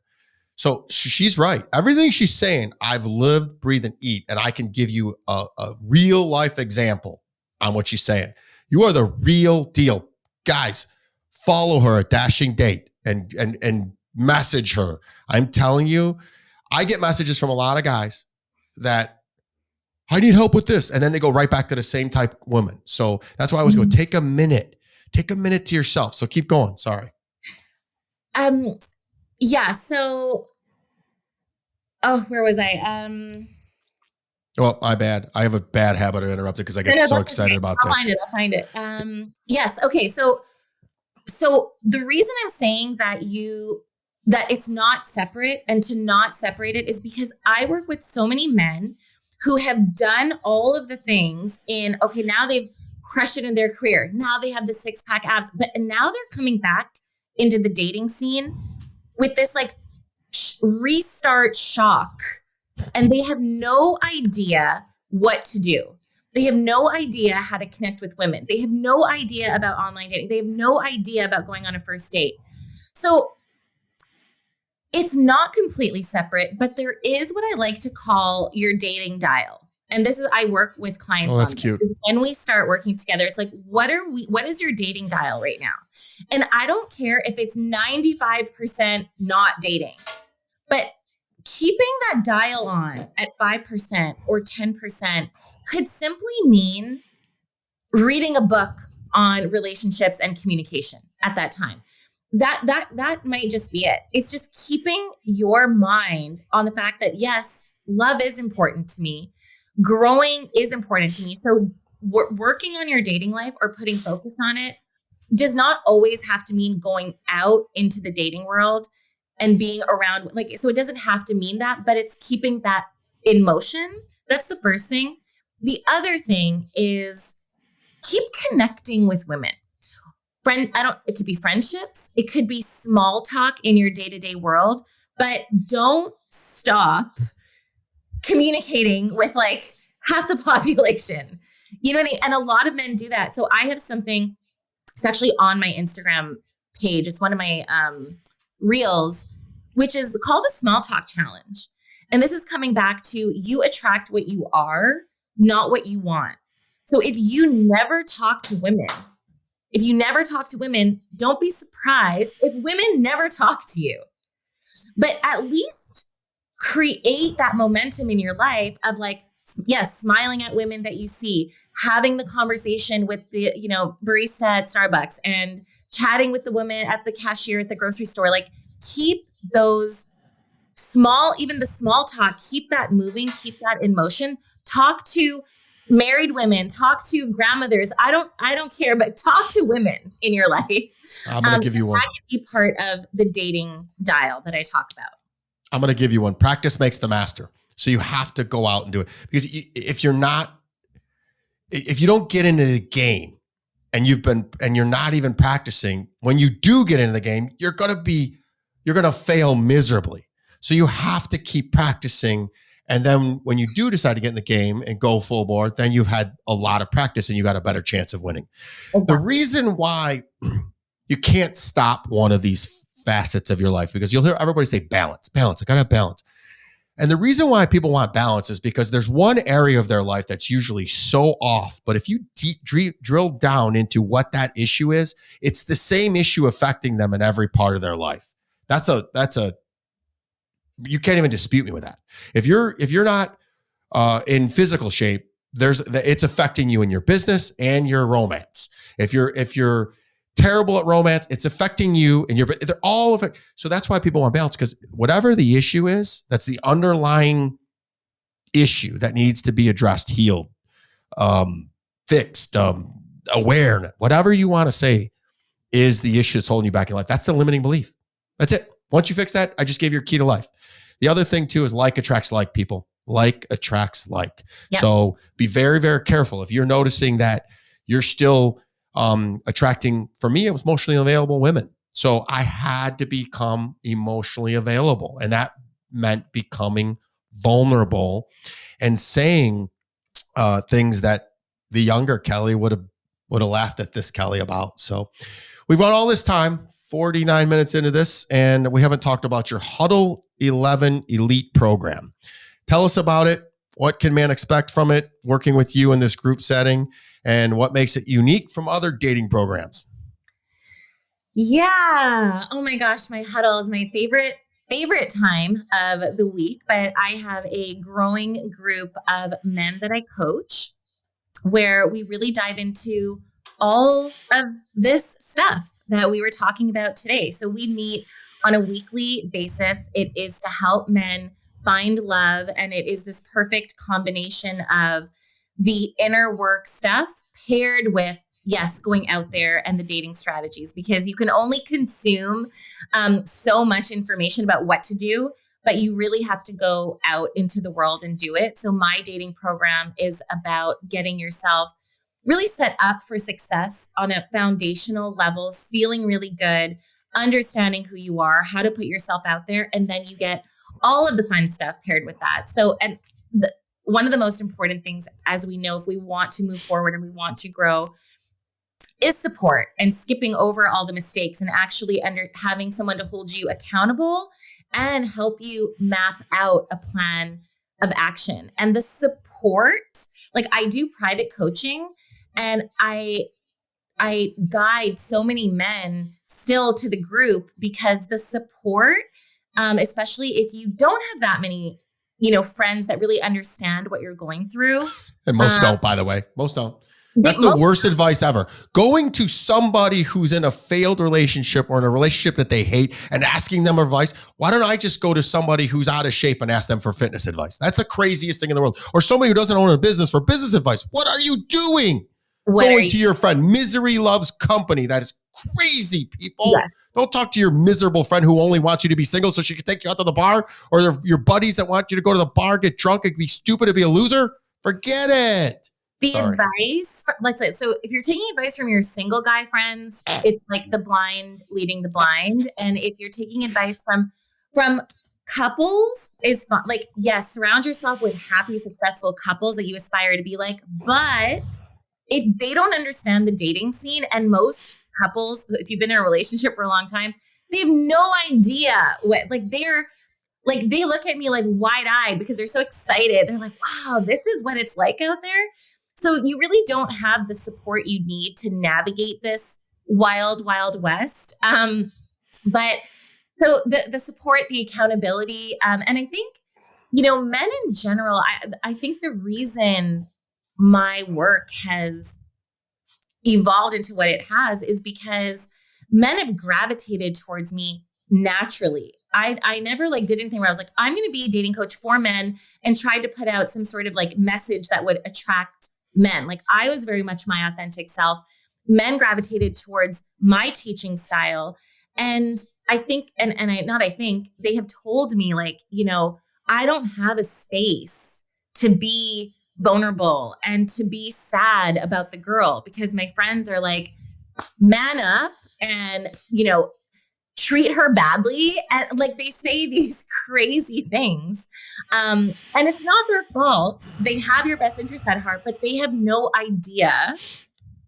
So she's right. Everything she's saying, I've lived, breathe, and eat. And I can give you a real life example on what she's saying. You are the real deal. Guys, follow her at Dashing Date and message her. I'm telling you, I get messages from a lot of guys that I need help with this. And then they go right back to the same type woman. So that's why I always go, take a minute to yourself. So keep going. Sorry. Yeah. So, where was I? Well, my bad. I have a bad habit of interrupting because I get so excited about this. I'll find it. Yes. Okay. So the reason I'm saying that it's not separate and to not separate it is because I work with so many men who have done all of the things now they've crushed it in their career. Now they have the 6-pack abs, but now they're coming back into the dating scene with this like restart shock, and they have no idea what to do. They have no idea how to connect with women. They have no idea about online dating. They have no idea about going on a first date. So it's not completely separate, but there is what I like to call your dating dial. And I work with clients. Oh, that's cute. When we start working together, it's like, what is your dating dial right now? And I don't care if it's 95% not dating, but keeping that dial on at 5% or 10% could simply mean reading a book on relationships and communication at that time. That might just be it. It's just keeping your mind on the fact that, yes, love is important to me. Growing is important to me. So working on your dating life or putting focus on it does not always have to mean going out into the dating world and being around, so it doesn't have to mean that, but it's keeping that in motion. That's the first thing. The other thing is keep connecting with women. It could be friendships. It could be small talk in your day-to-day world, but don't stop communicating with like half the population. You know what I mean? And a lot of men do that. So I have something, it's actually on my Instagram page. It's one of my reels, which is called the Small Talk Challenge. And this is coming back to you attract what you are, not what you want. So if you never talk to women, don't be surprised if women never talk to you. But at least create that momentum in your life of like, yes, smiling at women that you see, having the conversation with the, barista at Starbucks and chatting with the woman at the cashier at the grocery store. Like keep those even the small talk, keep that moving, keep that in motion. Talk to married women, talk to grandmothers. I don't care, but talk to women in your life. I'm going to give you one. That can be part of the dating dial that I talk about. I'm going to give you one. Practice makes the master. So you have to go out and do it, because if you don't get into the game and you're not even practicing, when you do get into the game, you're going to fail miserably. So you have to keep practicing. And then when you do decide to get in the game and go full board, then you've had a lot of practice and you got a better chance of winning. Exactly. The reason why you can't stop one of these facets of your life, because you'll hear everybody say balance. I got to have balance. And the reason why people want balance is because there's one area of their life that's usually so off. But if you drill down into what that issue is, it's the same issue affecting them in every part of their life. You can't even dispute me with that. If you're not in physical shape, it's affecting you in your business and your romance. If you're terrible at romance, it's affecting you and they're all affected. So that's why people want balance, because whatever the issue is, that's the underlying issue that needs to be addressed, healed, fixed, aware, whatever you want to say is the issue that's holding you back in life. That's the limiting belief. That's it. Once you fix that, I just gave you your key to life. The other thing too is like attracts like, people. Like attracts like. Yep. So be very, very careful. If you're noticing that you're still attracting, for me, it was emotionally available women. So I had to become emotionally available. And that meant becoming vulnerable and saying things that the younger Kelly would have laughed at this Kelly about. So we've run all this time, 49 minutes into this, and we haven't talked about your Huddle 11 Elite program. Tell us about it. What can man expect from it, working with you in this group setting, and what makes it unique from other dating programs? Yeah. Oh my gosh, my Huddle is my favorite time of the week, but I have a growing group of men that I coach where we really dive into all of this stuff that we were talking about today. So we meet on a weekly basis. It is to help men find love, and it is this perfect combination of the inner work stuff paired with, yes, going out there and the dating strategies, because you can only consume so much information about what to do, but you really have to go out into the world and do it. So my dating program is about getting yourself really set up for success on a foundational level, feeling really good, understanding who you are, how to put yourself out there, and then you get all of the fun stuff paired with that. So, and one of the most important things, as we know, if we want to move forward and we want to grow, is support and skipping over all the mistakes and actually having someone to hold you accountable and help you map out a plan of action. And the support, like I do private coaching, and I guide so many men still to the group because the support, especially if you don't have that many, friends that really understand what you're going through. And most don't, by the way. Most don't. That's the worst advice ever. Going to somebody who's in a failed relationship or in a relationship that they hate and asking them advice. Why don't I just go to somebody who's out of shape and ask them for fitness advice? That's the craziest thing in the world. Or somebody who doesn't own a business for business advice. What are you doing? Going to your friend. Misery loves company. That is crazy, people. Yes. Don't talk to your miserable friend who only wants you to be single so she can take you out to the bar, or your buddies that want you to go to the bar, get drunk, and be stupid and be a loser. Forget it. Advice, let's say, so if you're taking advice from your single guy friends, it's like the blind leading the blind. And if you're taking advice from couples, is fun. Like, yes, surround yourself with happy, successful couples that you aspire to be like. But if they don't understand the dating scene, and most couples, if you've been in a relationship for a long time, they have no idea what, they look at me like wide-eyed because they're so excited. They're like, wow, this is what it's like out there. So you really don't have the support you need to navigate this wild, wild west. But so the support, the accountability, and I think, men in general, I think the reason my work has evolved into what it has is because men have gravitated towards me naturally. I never did anything where I was like, I'm going to be a dating coach for men and tried to put out some sort of message that would attract men. I was very much my authentic self. Men gravitated towards my teaching style. And I think, they have told me I don't have a space to be vulnerable and to be sad about the girl, because my friends are like, man up and, treat her badly. And they say these crazy things. And it's not their fault. They have your best interest at heart, but they have no idea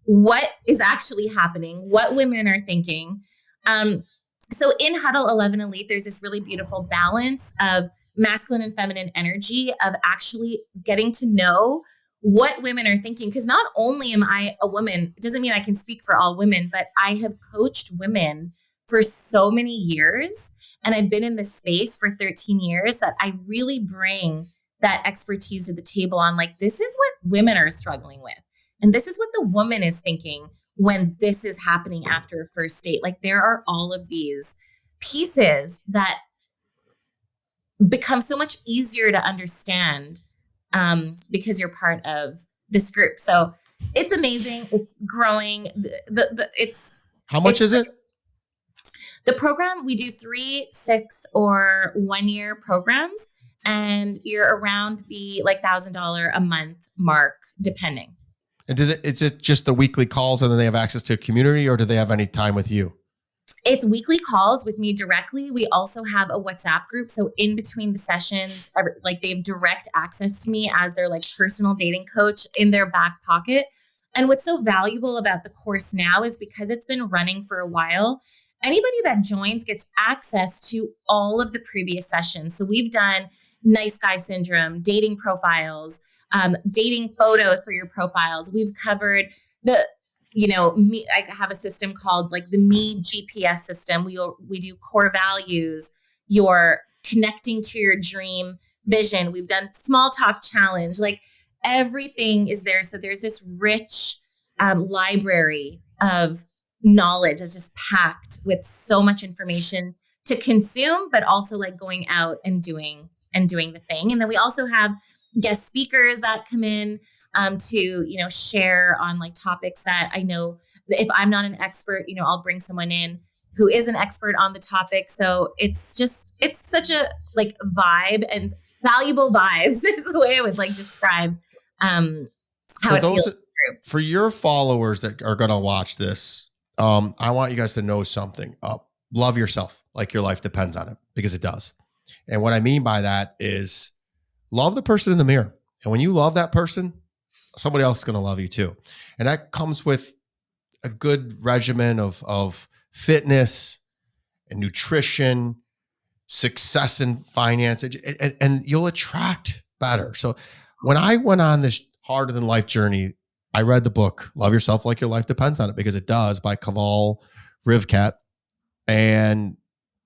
what is actually happening, what women are thinking. So in Huddle 11 Elite, there's this really beautiful balance of masculine and feminine energy of actually getting to know what women are thinking. Because not only am I a woman, it doesn't mean I can speak for all women, but I have coached women for so many years. And I've been in this space for 13 years that I really bring that expertise to the table on this is what women are struggling with. And this is what the woman is thinking when this is happening after a first date. There are all of these pieces that become so much easier to understand because you're part of this group. So it's amazing. It's growing. How much is it? The program, we do 3, 6, or 1 year programs, and you're around the $1,000 a month mark, depending. And is it just the weekly calls and then they have access to a community, or do they have any time with you? It's weekly calls with me directly. We also have a WhatsApp group. So in between the sessions, like they have direct access to me as their like personal dating coach in their back pocket. And what's so valuable about the course now is because it's been running for a while, anybody that joins gets access to all of the previous sessions. So we've done nice guy syndrome, dating profiles, dating photos for your profiles. We've covered me. I have a system called like the Me GPS system. We do core values, your connecting to your dream vision. We've done small talk challenge, like everything is there. So there's this rich library of knowledge that's just packed with so much information to consume, but also like going out and doing the thing. And then we also have guest speakers that come in to, share on like topics that I know that if I'm not an expert, I'll bring someone in who is an expert on the topic. So it's such a like vibe, and valuable vibes is the way I would like describe how it feels. For your followers that are going to watch this, I want you guys to know something. Love yourself like your life depends on it, because it does. And what I mean by that is love the person in the mirror. And when you love that person, somebody else is going to love you too. And that comes with a good regimen of fitness and nutrition, success in finance, and you'll attract better. So when I went on this harder than life journey, I read the book, Love Yourself Like Your Life Depends on It, because it does, by Kaval Rivkat. And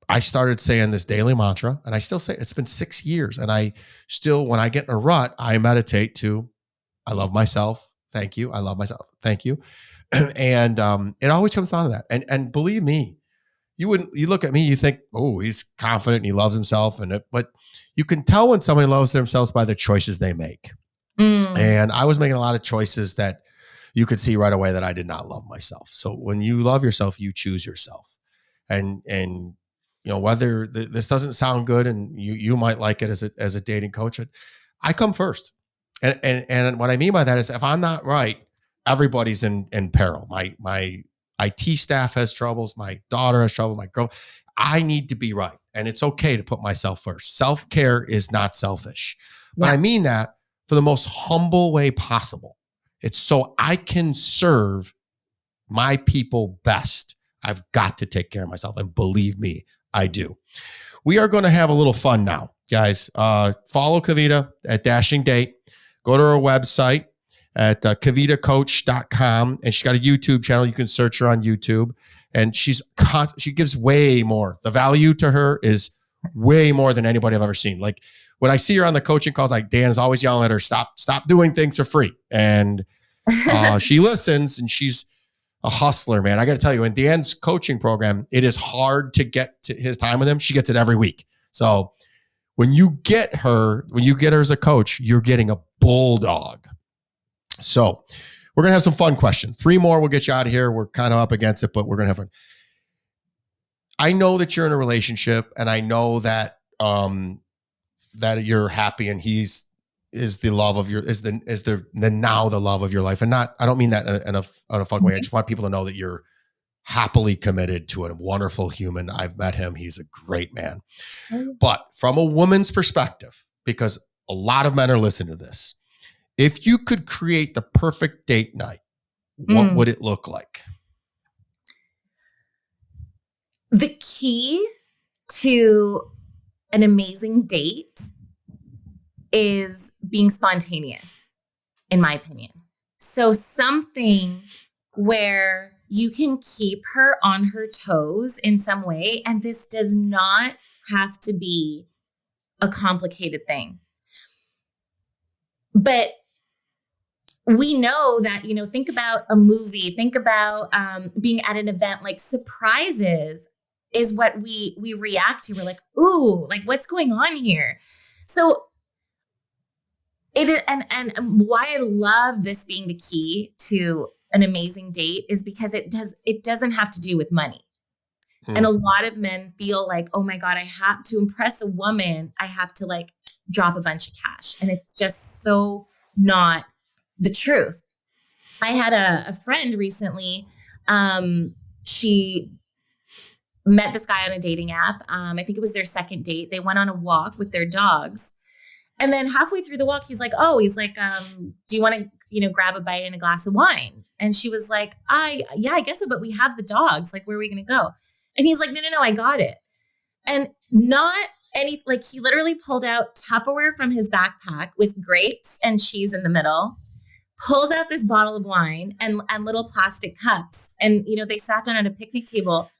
I started saying this daily mantra, and I still say it. It's been 6 years. And I still, when I get in a rut, I meditate to, I love myself. Thank you. I love myself. Thank you. And it always comes down to that. And believe me, you look at me, you think, oh, he's confident and he loves himself. But you can tell when somebody loves themselves by the choices they make. And I was making a lot of choices that you could see right away that I did not love myself. So when you love yourself, you choose yourself. And whether this doesn't sound good, and you might like it as a dating coach, I come first. And what I mean by that is, if I'm not right, everybody's in peril. My IT staff has troubles. My daughter has trouble. My girl, I need to be right. And it's okay to put myself first. Self-care is not selfish. But I mean that for the most humble way possible. It's so I can serve my people best. I've got to take care of myself. And believe me, I do. We are going to have a little fun now, guys. Follow Kavita at Dashing Date. Go to her website at kavitacoach.com. And she's got a YouTube channel. You can search her on YouTube. And she gives way more. The value to her is way more than anybody I've ever seen. Like when I see her on the coaching calls, like Dan is always yelling at her, stop doing things for free. And she listens, and she's a hustler, man. I got to tell you, in Dan's coaching program, it is hard to get to his time with him. She gets it every week. So when you get her as a coach, you're getting a bulldog. So we're going to have some fun questions. 3 more. We'll get you out of here. We're kind of up against it, but we're going to have fun. I know that you're in a relationship, and I know that, that you're happy, and is the love of the love of your life. And I don't mean that in a fun way. I just want people to know that you're happily committed to a wonderful human. I've met him. He's a great man. But from a woman's perspective, because a lot of men are listening to this, if you could create the perfect date night, what would it look like? The key to an amazing date is being spontaneous, in my opinion. So something where you can keep her on her toes in some way. And this does not have to be a complicated thing. But we know that, think about a movie, think about being at an event, like surprises is what we react to. We're like, ooh, like what's going on here? So it is, and why I love this being the key to an amazing date is because it doesn't have to do with money. And a lot of men feel like, oh my God, I have to impress a woman. I have to like drop a bunch of cash. And it's just so not the truth. I had a friend recently. She met this guy on a dating app. I think it was their second date. They went on a walk with their dogs. And then halfway through the walk, he's like, do you want to, grab a bite and a glass of wine? And she was like, yeah, I guess so. But we have the dogs. Like, where are we going to go? And he's like, no, I got it. And not any, like, he literally pulled out Tupperware from his backpack with grapes and cheese in the middle, pulls out this bottle of wine and little plastic cups. And, they sat down at a picnic table.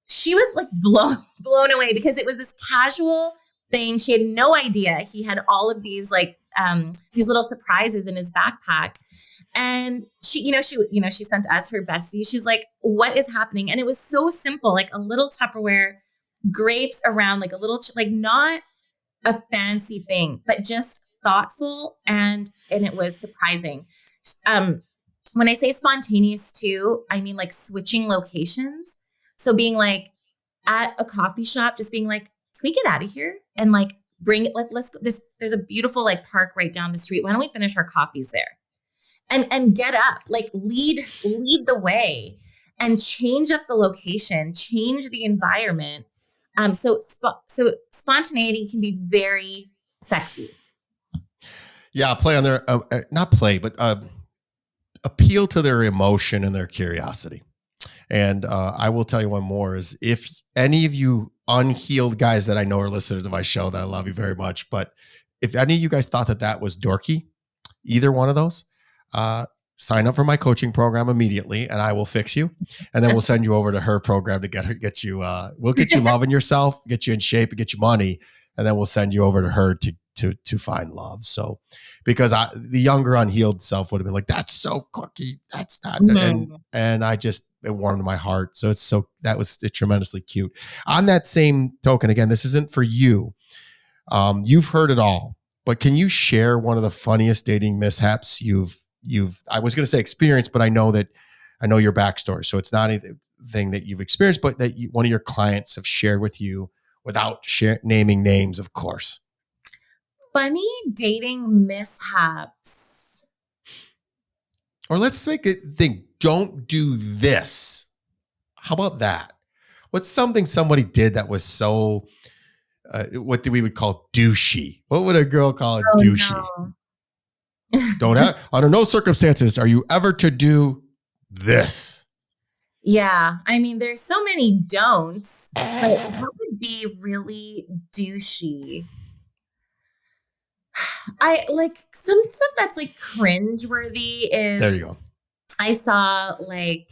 She was like blown away because it was this casual thing. She had no idea he had all of these these little surprises in his backpack. And she sent us her bestie. She's like, what is happening? And it was so simple, like a little Tupperware, grapes around, like a little, like not a fancy thing, but just thoughtful. And it was surprising. When I say spontaneous too, I mean like switching locations. So being like at a coffee shop, just being like, can we get out of here? And like bring it, let's go. There's a beautiful like park right down the street. Why don't we finish our coffees there? And get up, like lead the way and change up the location, change the environment. So spontaneity can be very sexy. Yeah, play on their, not play, but appeal to their emotion and their curiosity. And I will tell you one more is if any of you unhealed guys that I know are listeners to my show, that I love you very much, but if any of you guys thought that was dorky, either one of those, sign up for my coaching program immediately and I will fix you. And then we'll send you over to her program to get you, we'll get you loving yourself, get you in shape and get you money. And then we'll send you over to her to find love. So, because the younger unhealed self would have been like, that's so cookie. That's not. Mm-hmm. And it warmed my heart. So that was tremendously cute. On that same token, again, this isn't for you. You've heard it all, but can you share one of the funniest dating mishaps I was going to say experience, but I know your backstory. So it's not anything that you've experienced, but that one of your clients have shared with you without naming names, of course. Funny dating mishaps. Or let's make it think, don't do this. How about that? What's something somebody did that was so, what we would call douchey? What would a girl call it? Douchey? No. Under no circumstances are you ever to do this. Yeah. I mean, there's so many don'ts, but what would be really douchey? I like some stuff that's like cringeworthy is. There you go. I saw like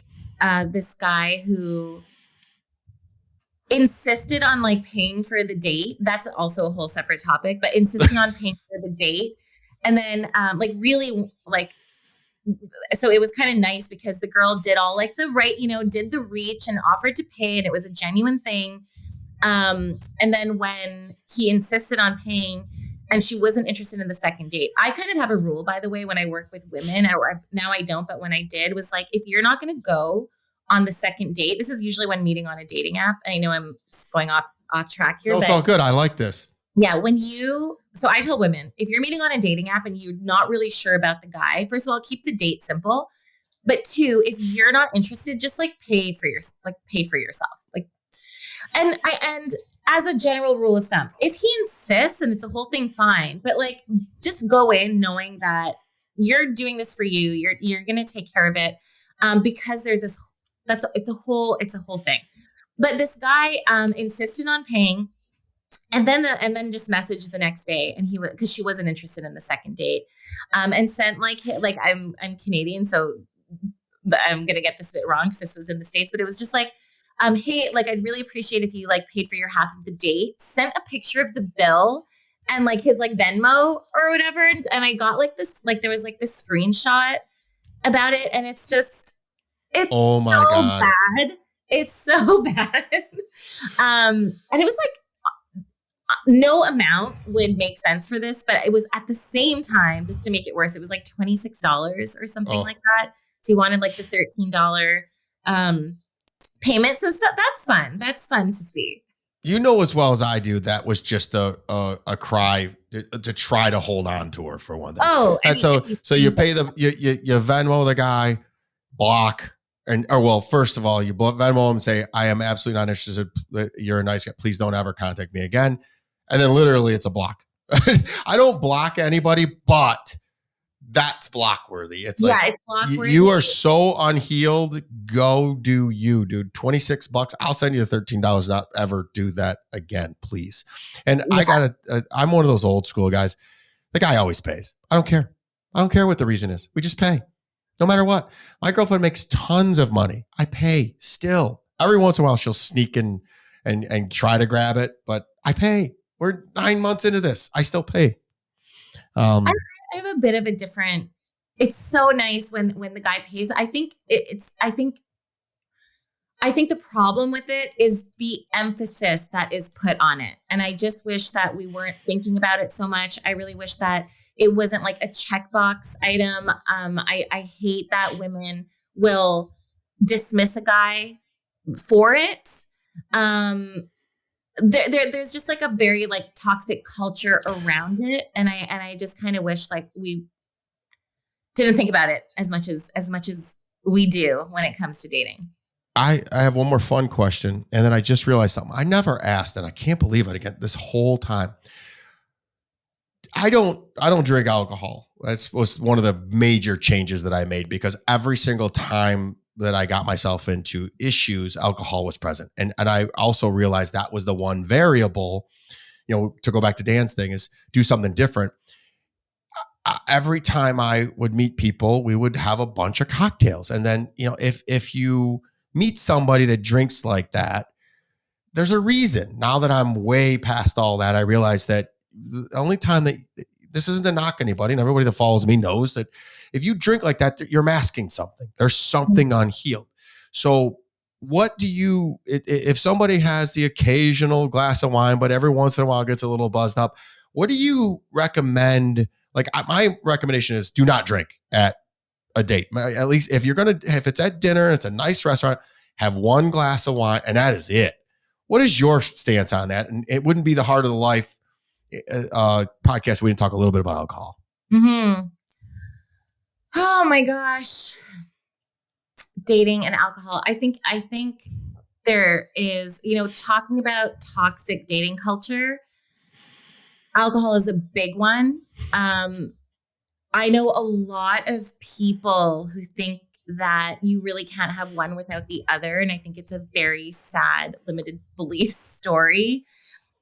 this guy who insisted on like paying for the date. That's also a whole separate topic, but insisted on paying for the date. And then really like, so it was kind of nice because the girl did all like the right, did the reach and offered to pay. And it was a genuine thing. And then when he insisted on paying, and she wasn't interested in the second date. I kind of have a rule, by the way, when I work with women, now I don't, but when I did, was like, if you're not going to go on the second date, this is usually when meeting on a dating app. And I know I'm just going off track here. No, it's all good. I like this. Yeah. So I tell women, if you're meeting on a dating app and you're not really sure about the guy, first of all, keep the date simple. But two, if you're not interested, just like pay for yourself. Like, and as a general rule of thumb, if he insists and it's a whole thing, fine. But like, just go in knowing that you're doing this for you. You're going to take care of it, because there's this. It's a whole thing. But this guy insisted on paying, and then just messaged the next day, and because she wasn't interested in the second date, and sent like I'm Canadian, so I'm gonna get this a bit wrong because this was in the States, but it was just like. Hey, like, I'd really appreciate if you like paid for your half of the date, sent a picture of the bill and like his like Venmo or whatever. And I got like this, like there was like this screenshot about it. And it's oh my God. Bad. It's so bad. And it was like, no amount would make sense for this, but it was at the same time, just to make it worse, it was like $26 or something like that. So he wanted like the $13, payment. So stuff that's fun. That's fun to see. You know as well as I do that was just a cry to try to hold on to her for one thing. Oh, and so you pay you Venmo the guy, block, first of all, you Venmo them, say, I am absolutely not interested. You're a nice guy. Please don't ever contact me again. And then literally it's a block. I don't block anybody, but that's block worthy. It's it's block worthy. You are so unhealed. Go do you, dude. $26. I'll send you the $13. Not ever do that again, please. And I'm one of those old school guys. The guy always pays. I don't care. I don't care what the reason is. We just pay. No matter what. My girlfriend makes tons of money. I pay still. Every once in a while, she'll sneak in and try to grab it, but I pay. We're 9 months into this. I still pay. I have a bit of a different. It's so nice when the guy pays. I think I think the problem with it is the emphasis that is put on it, and I just wish that we weren't thinking about it so much. I really wish that it wasn't like a checkbox item. I hate that women will dismiss a guy for it. There's just like a very like toxic culture around it, and I just kind of wish like we didn't think about it as much as we do when it comes to dating. I have one more fun question, and then I just realized something I never asked, and I can't believe it again this whole time. I don't drink alcohol. That was one of the major changes that I made, because every single time that I got myself into issues, alcohol was present. And I also realized that was the one variable, to go back to Dan's thing, is do something different. Every time I would meet people, we would have a bunch of cocktails. And then, if you meet somebody that drinks like that, there's a reason. Now that I'm way past all that, I realize that the only time that this isn't to knock anybody, and everybody that follows me knows that if you drink like that, you're masking something. There's something unhealed. So what do you, if somebody has the occasional glass of wine, but every once in a while gets a little buzzed up, what do you recommend? Like my recommendation is do not drink at a date. At least if it's at dinner and it's a nice restaurant, have one glass of wine and that is it. What is your stance on that? And it wouldn't be the Heart of the Life podcast. We didn't talk a little bit about alcohol. Mm-hmm. Oh my gosh. Dating and alcohol. I think there is, talking about toxic dating culture, alcohol is a big one. I know a lot of people who think that you really can't have one without the other. And I think it's a very sad, limited belief story.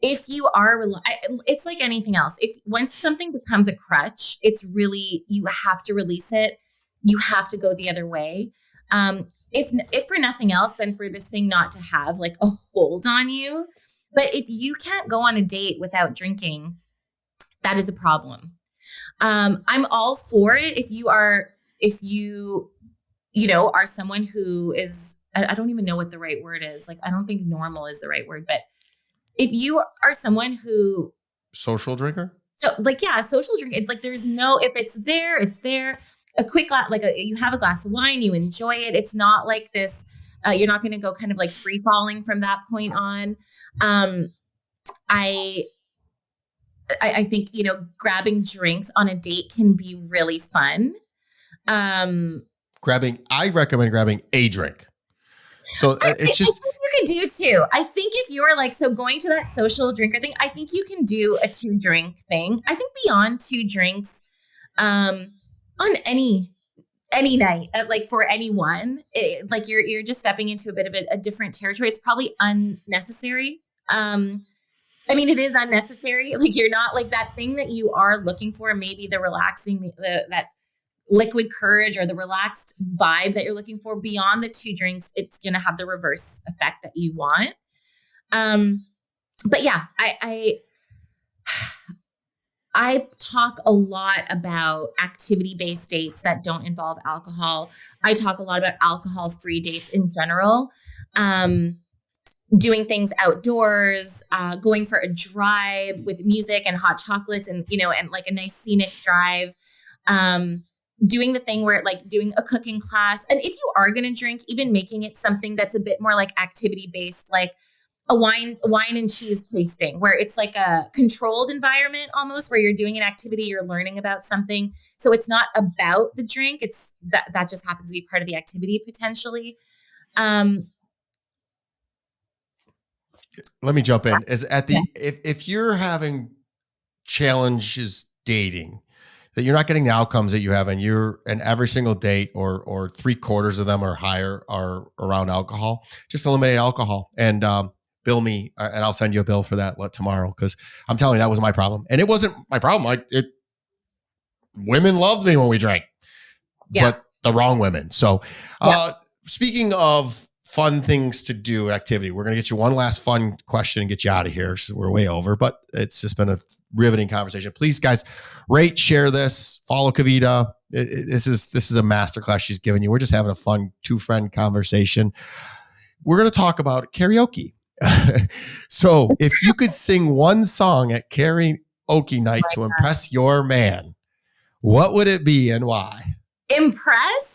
If you are, it's like anything else. Once something becomes a crutch, it's really, you have to release it. You have to go the other way. If for nothing else, then for this thing not to have like a hold on you. But if you can't go on a date without drinking, that is a problem. I'm all for it. If you are someone who is, I don't even know what the right word is. Like, I don't think normal is the right word, but if you are someone who social drinker, social drink, like there's no, if it's there, it's there. A quick glass, you have a glass of wine, you enjoy it. It's not like this. You're not going to go kind of like free falling from that point on. I think, grabbing drinks on a date can be really fun. I recommend grabbing a drink. So it's just, you can do two. I think if you're going to that social drinker thing, I think you can do a 2-drink thing. I think beyond 2 drinks, on any night, for anyone, you're just stepping into a bit of a different territory. It's probably unnecessary. It is unnecessary. Like, you're not like that thing that you are looking for. Maybe the relaxing, that liquid courage or the relaxed vibe that you're looking for. Beyond the 2 drinks, it's going to have the reverse effect that you want. But yeah, I talk a lot about activity-based dates that don't involve alcohol. I talk a lot about alcohol-free dates in general. Doing things outdoors, going for a drive with music and hot chocolates and like a nice scenic drive. Doing the thing where doing a cooking class. And if you are going to drink, even making it something that's a bit more like activity-based, like a wine and cheese tasting, where it's like a controlled environment almost, where you're doing an activity, you're learning about something. So it's not about the drink. It's that just happens to be part of the activity potentially. Let me jump in. If you're having challenges dating, that you're not getting the outcomes that you have, and every single date or 3/4 of them or higher are around alcohol, just eliminate alcohol and bill me, and I'll send you a bill for that tomorrow. Because I'm telling you, that was my problem, and it wasn't my problem. Women loved me when we drank, but the wrong women. So, speaking of fun things to do, activity, we're going to get you one last fun question and get you out of here. So we're way over, but it's just been a riveting conversation. Please, guys, rate, share this, follow Kavita. This is a masterclass she's giving you. We're just having a fun two-friend conversation. We're going to talk about karaoke. So if you could sing one song at karaoke night to impress your man, what would it be and why? Impress?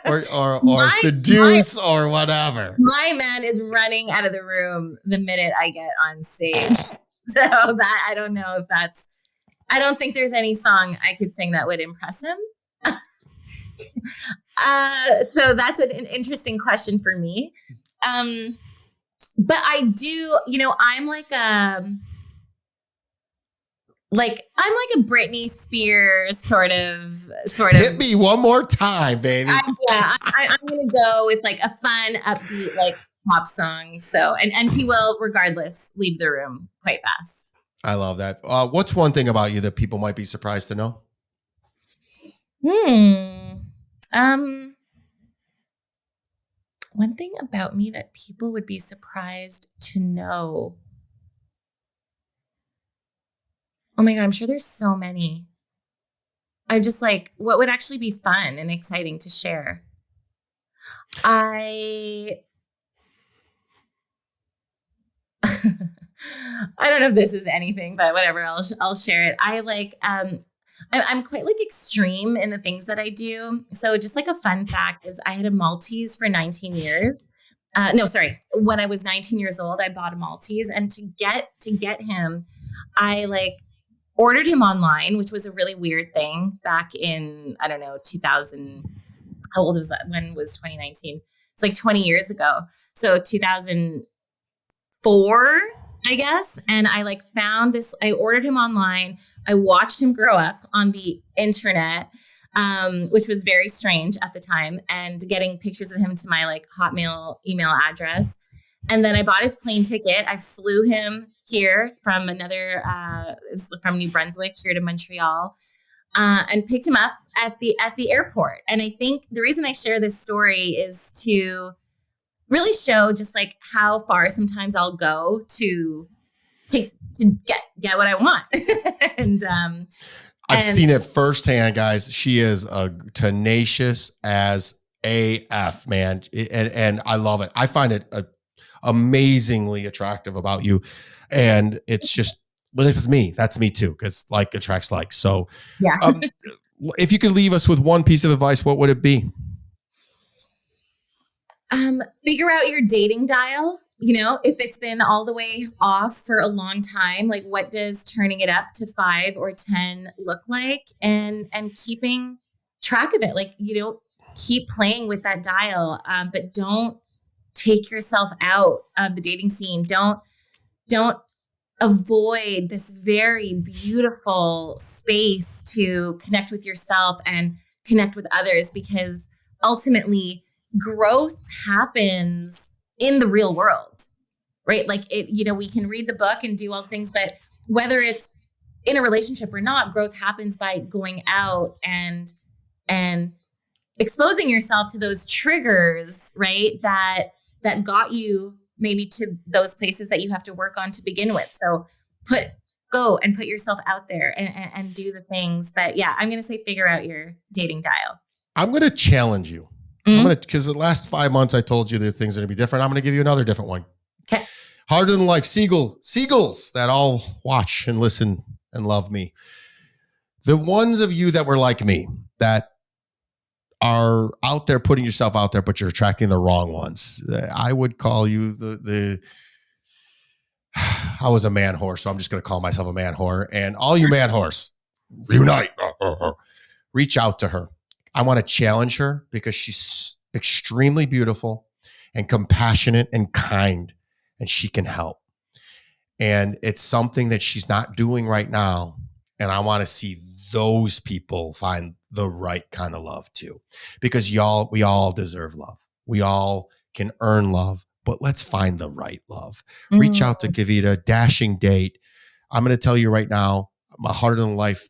or seduce or whatever. My man is running out of the room the minute I get on stage. So that I don't know if I don't think there's any song I could sing that would impress him. So that's an interesting question for me. But I do, I'm like I'm like a Britney Spears sort of. Hit me one more time, baby. I'm going to go with like a fun, upbeat, like pop song. So, and he will, regardless, leave the room quite fast. I love that. What's one thing about you that people might be surprised to know? One thing about me that people would be surprised to know. Oh my God, I'm sure there's so many. I'm just like, what would actually be fun and exciting to share? I don't know if this is anything, but whatever, I'll share it. I'm quite like extreme in the things that I do. So just like a fun fact is I had a Maltese for 19 years. When I was 19 years old, I bought a Maltese, and to get him, I ordered him online, which was a really weird thing back in, 2000. How old was that? When was 2019? It's like 20 years ago. So 2004, I guess. And I found this, I ordered him online. I watched him grow up on the internet, which was very strange at the time, and getting pictures of him to my Hotmail email address. And then I bought his plane ticket. I flew him here from from New Brunswick here to Montreal, and picked him up at the airport. And I think the reason I share this story is to really show just how far sometimes I'll go to get what I want. and I've seen it firsthand, guys. She is tenacious as AF, man. And I love it. I find it amazingly attractive about you. And it's just, but this is me. That's me too. Because like attracts like. So yeah. If you could leave us with one piece of advice, what would it be? Figure out your dating dial. If it's been all the way off for a long time, what does turning it up to 5 or 10 look like? And keeping track of it. Keep playing with that dial, but don't take yourself out of the dating scene. Don't avoid this very beautiful space to connect with yourself and connect with others, because ultimately growth happens in the real world, right? We can read the book and do all things, but whether it's in a relationship or not, growth happens by going out and exposing yourself to those triggers, right? That got you maybe to those places that you have to work on to begin with. So go and put yourself out there and do the things. But yeah, I'm going to say figure out your dating dial. I'm going to challenge you. Because the last 5 months I told you there are things that are going to be different. I'm going to give you another different one. Okay. Harder Than Life Siegels that all watch and listen and love me. The ones of you that were like me, that are out there putting yourself out there, but you're attracting the wrong ones. I would call you the I was a man whore, so I'm just going to call myself a man whore. And all you man whores, unite. Reach out to her. I want to challenge her because she's extremely beautiful and compassionate and kind, and she can help. And it's something that she's not doing right now. And I want to see those people find the right kind of love too, because we all deserve love. We all can earn love, but let's find the right love. Reach out to Kavita, dashing date. I'm going to tell you right now, my Harder Than Life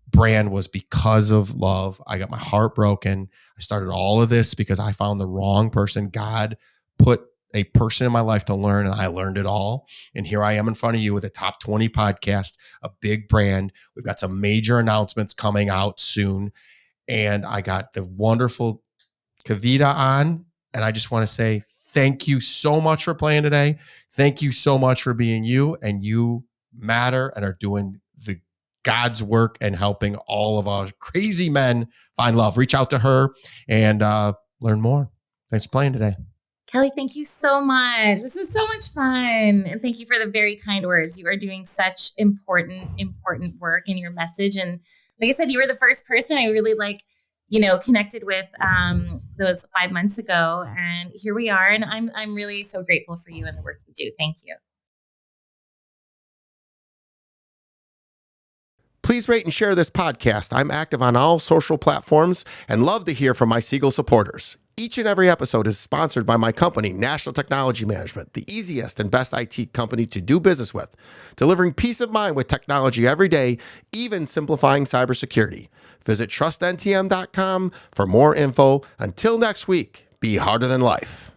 brand was because of love. I got my heart broken. I started all of this because I found the wrong person. God put a person in my life to learn, and I learned it all. And here I am in front of you with a top 20 podcast, a big brand. We've got some major announcements coming out soon. And I got the wonderful Kavita on. And I just want to say thank you so much for playing today. Thank you so much for being you. And you matter and are doing the God's work and helping all of our crazy men find love. Reach out to her and learn more. Thanks for playing today. Kelly, thank you so much. This was so much fun. And thank you for the very kind words. You are doing such important work in your message. And like I said, you were the first person I really connected with those 5 months ago. And here we are. And I'm really so grateful for you and the work you do. Thank you. Please rate and share this podcast. I'm active on all social platforms and love to hear from my Siegel supporters. Each and every episode is sponsored by my company, National Technology Management, the easiest and best IT company to do business with, delivering peace of mind with technology every day, even simplifying cybersecurity. Visit trustntm.com for more info. Until next week, be harder than life.